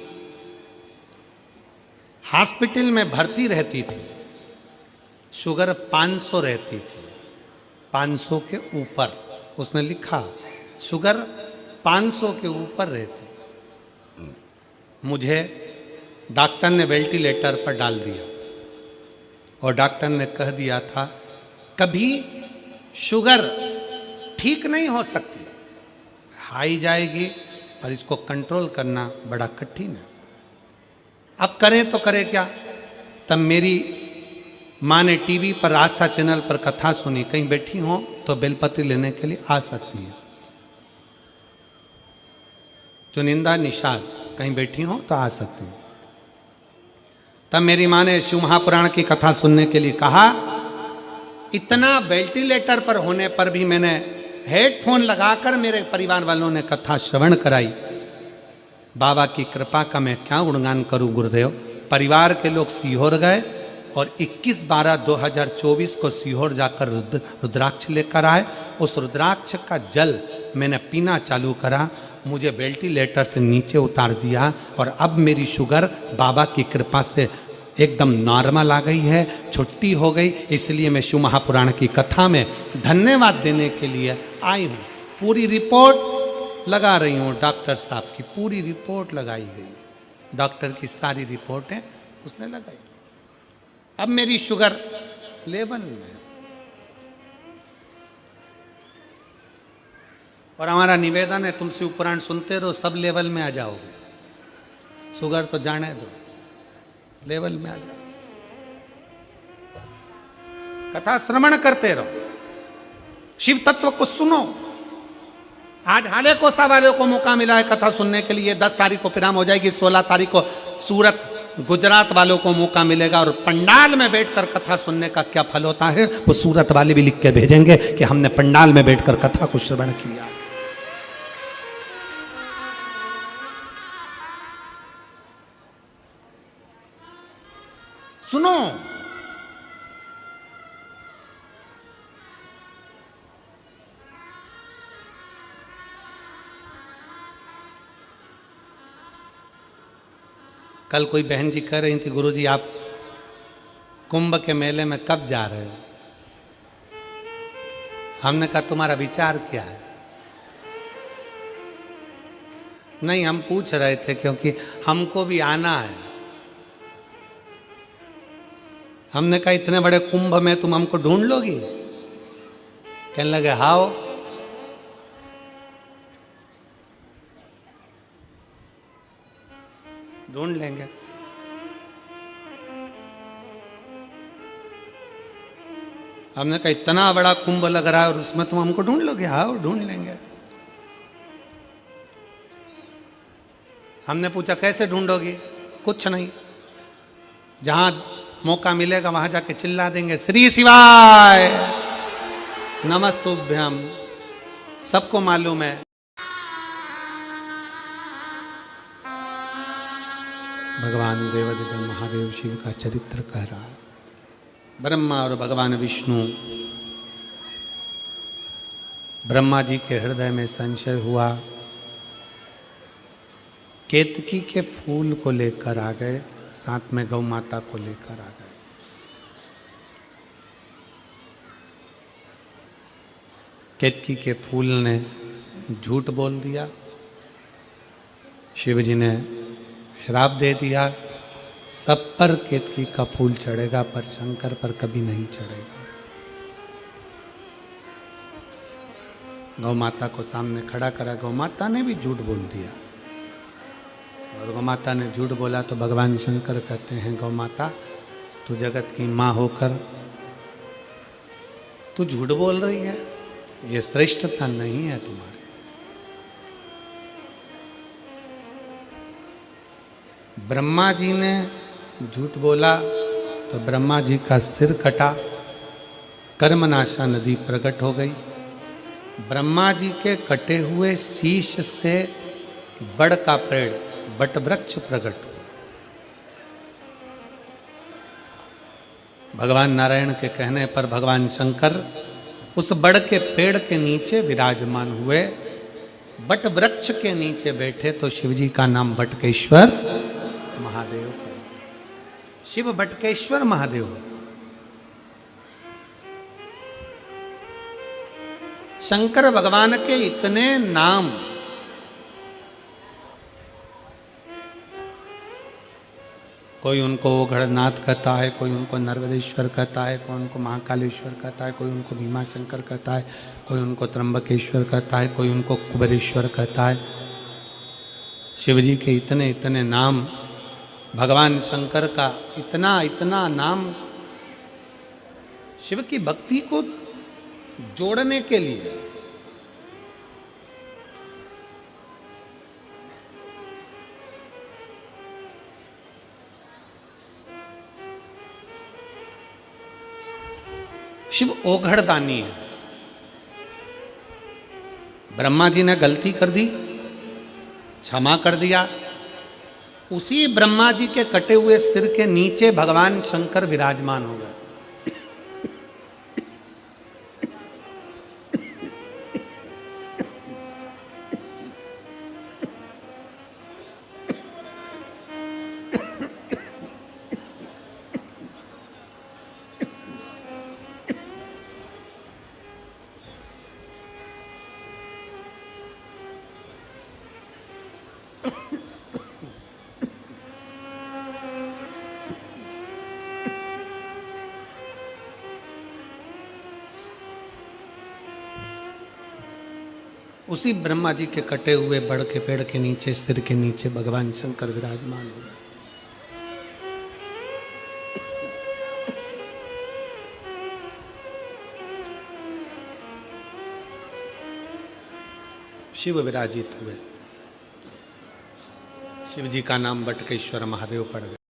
हॉस्पिटल में भर्ती रहती थी। शुगर 500 रहती थी, 500 के ऊपर, उसने लिखा शुगर 500 के ऊपर रहती। मुझे डॉक्टर ने वेंटिलेटर पर डाल दिया और डॉक्टर ने कह दिया था कभी शुगर ठीक नहीं हो सकती, हाई जाएगी पर इसको कंट्रोल करना बड़ा कठिन है। अब करें तो करें क्या? तब मेरी माँ ने टीवी पर आस्था चैनल पर कथा सुनी, कहीं बैठी हो तो बेलपत्र लेने के लिए आ सकती है। चुनिंदा निषाद कहीं बैठी हो तो आ सकती है। तब मेरी माँ ने शिव महापुराण की कथा सुनने के लिए कहा। इतना वेंटिलेटर पर होने पर भी मैंने हेडफोन लगाकर मेरे परिवार वालों ने कथा श्रवण कराई। बाबा की कृपा का मैं क्या गुणगान करूं गुरुदेव। परिवार के लोग सीहोर गए और 21/12/2024 को सीहोर जाकर रुद्राक्ष लेकर आए। उस रुद्राक्ष का जल मैंने पीना चालू करा, मुझे वेंटिलेटर से नीचे उतार दिया और अब मेरी शुगर बाबा की कृपा से एकदम नॉर्मल आ गई है, छुट्टी हो गई। इसलिए मैं शिव महापुराण की कथा में धन्यवाद देने के लिए आई हूँ। पूरी रिपोर्ट लगा रही हूँ, डॉक्टर साहब की पूरी रिपोर्ट लगाई गई। डॉक्टर की सारी रिपोर्टें उसने लगाई। अब मेरी शुगर लेवल में, और हमारा निवेदन है तुम शिव पुराण सुनते रहो, सब लेवल में आ जाओगे। शुगर तो जाने दो, लेवल में आ जाओ। कथा श्रवण करते रहो, शिव तत्व को सुनो। आज हाले कोसा वाले को मौका मिला है कथा सुनने के लिए। 10 तारीख को पिराम हो जाएगी, 16 तारीख को सूरत गुजरात वालों को मौका मिलेगा। और पंडाल में बैठकर कथा सुनने का क्या फल होता है वो सूरत वाले भी लिख के भेजेंगे कि हमने पंडाल में बैठकर कथा को श्रवण किया। सुनो, कल कोई बहन जी कह रही थी गुरुजी आप कुंभ के मेले में कब जा रहे हो? हमने कहा तुम्हारा विचार क्या है? नहीं, हम पूछ रहे थे क्योंकि हमको भी आना है। हमने कहा इतने बड़े कुंभ में तुम हमको ढूंढ लोगी? कहने लगे हाओ। ढूंढ लेंगे। हमने कहा इतना बड़ा कुंभ लग रहा है और उसमें तुम हमको ढूंढ लोगे? हाँ ढूंढ लेंगे। हमने पूछा कैसे ढूंढोगी? कुछ नहीं, जहां मौका मिलेगा वहां जाके चिल्ला देंगे श्री शिवाय नमस्तुभ्यम। सबको मालूम है भगवान देवादिदेव महादेव शिव का चरित्र कह रहा है। ब्रह्मा और भगवान विष्णु, ब्रह्मा जी के हृदय में संशय हुआ, केतकी के फूल को लेकर आ गए, साथ में गौ माता को लेकर आ गए। केतकी के फूल ने झूठ बोल दिया, शिव जी ने श्राप दे दिया, सब पर केतकी का फूल चढ़ेगा पर शंकर पर कभी नहीं चढ़ेगा। गौ माता को सामने खड़ा करा, गौ माता ने भी झूठ बोल दिया और गौ माता ने झूठ बोला तो भगवान शंकर कहते हैं गौ माता तू जगत की माँ होकर तू झूठ बोल रही है, ये श्रेष्ठता नहीं है तुम्हारी। ब्रह्मा जी ने झूठ बोला तो ब्रह्मा जी का सिर कटा, कर्मनाशा नदी प्रकट हो गई। ब्रह्मा जी के कटे हुए शीश से बड़ का पेड़ बट वृक्ष प्रकट हुआ। भगवान नारायण के कहने पर भगवान शंकर उस बड़ के पेड़ के नीचे विराजमान हुए, बट वृक्ष के नीचे बैठे तो शिव जी का नाम बटकेश्वर महादेव पड़ गया। शिव बटकेश्वर महादेव। शंकर भगवान के इतने नाम, कोई उनको ओघड़नाथ कहता है, कोई उनको नर्मदेश्वर कहता है, कोई उनको महाकालेश्वर कहता है, कोई उनको भीमाशंकर कहता है, कोई उनको त्र्यंबकेश्वर कहता है, कोई उनको कुबेरेश्वर कहता है। शिव जी के इतने इतने नाम, भगवान शंकर का इतना इतना नाम, शिव की भक्ति को जोड़ने के लिए। शिव ओघड़दानी है। ब्रह्मा जी ने गलती कर दी, क्षमा कर दिया, उसी ब्रह्मा जी के कटे हुए सिर के नीचे भगवान शंकर विराजमान हो गए। उसी ब्रह्मा जी के कटे हुए बड़ के पेड़ के नीचे, सिर के नीचे भगवान शंकर विराजमान हो गए। शिव विराजित हुए। शिव जी का नाम बटकेश्वर महादेव पड़ गया।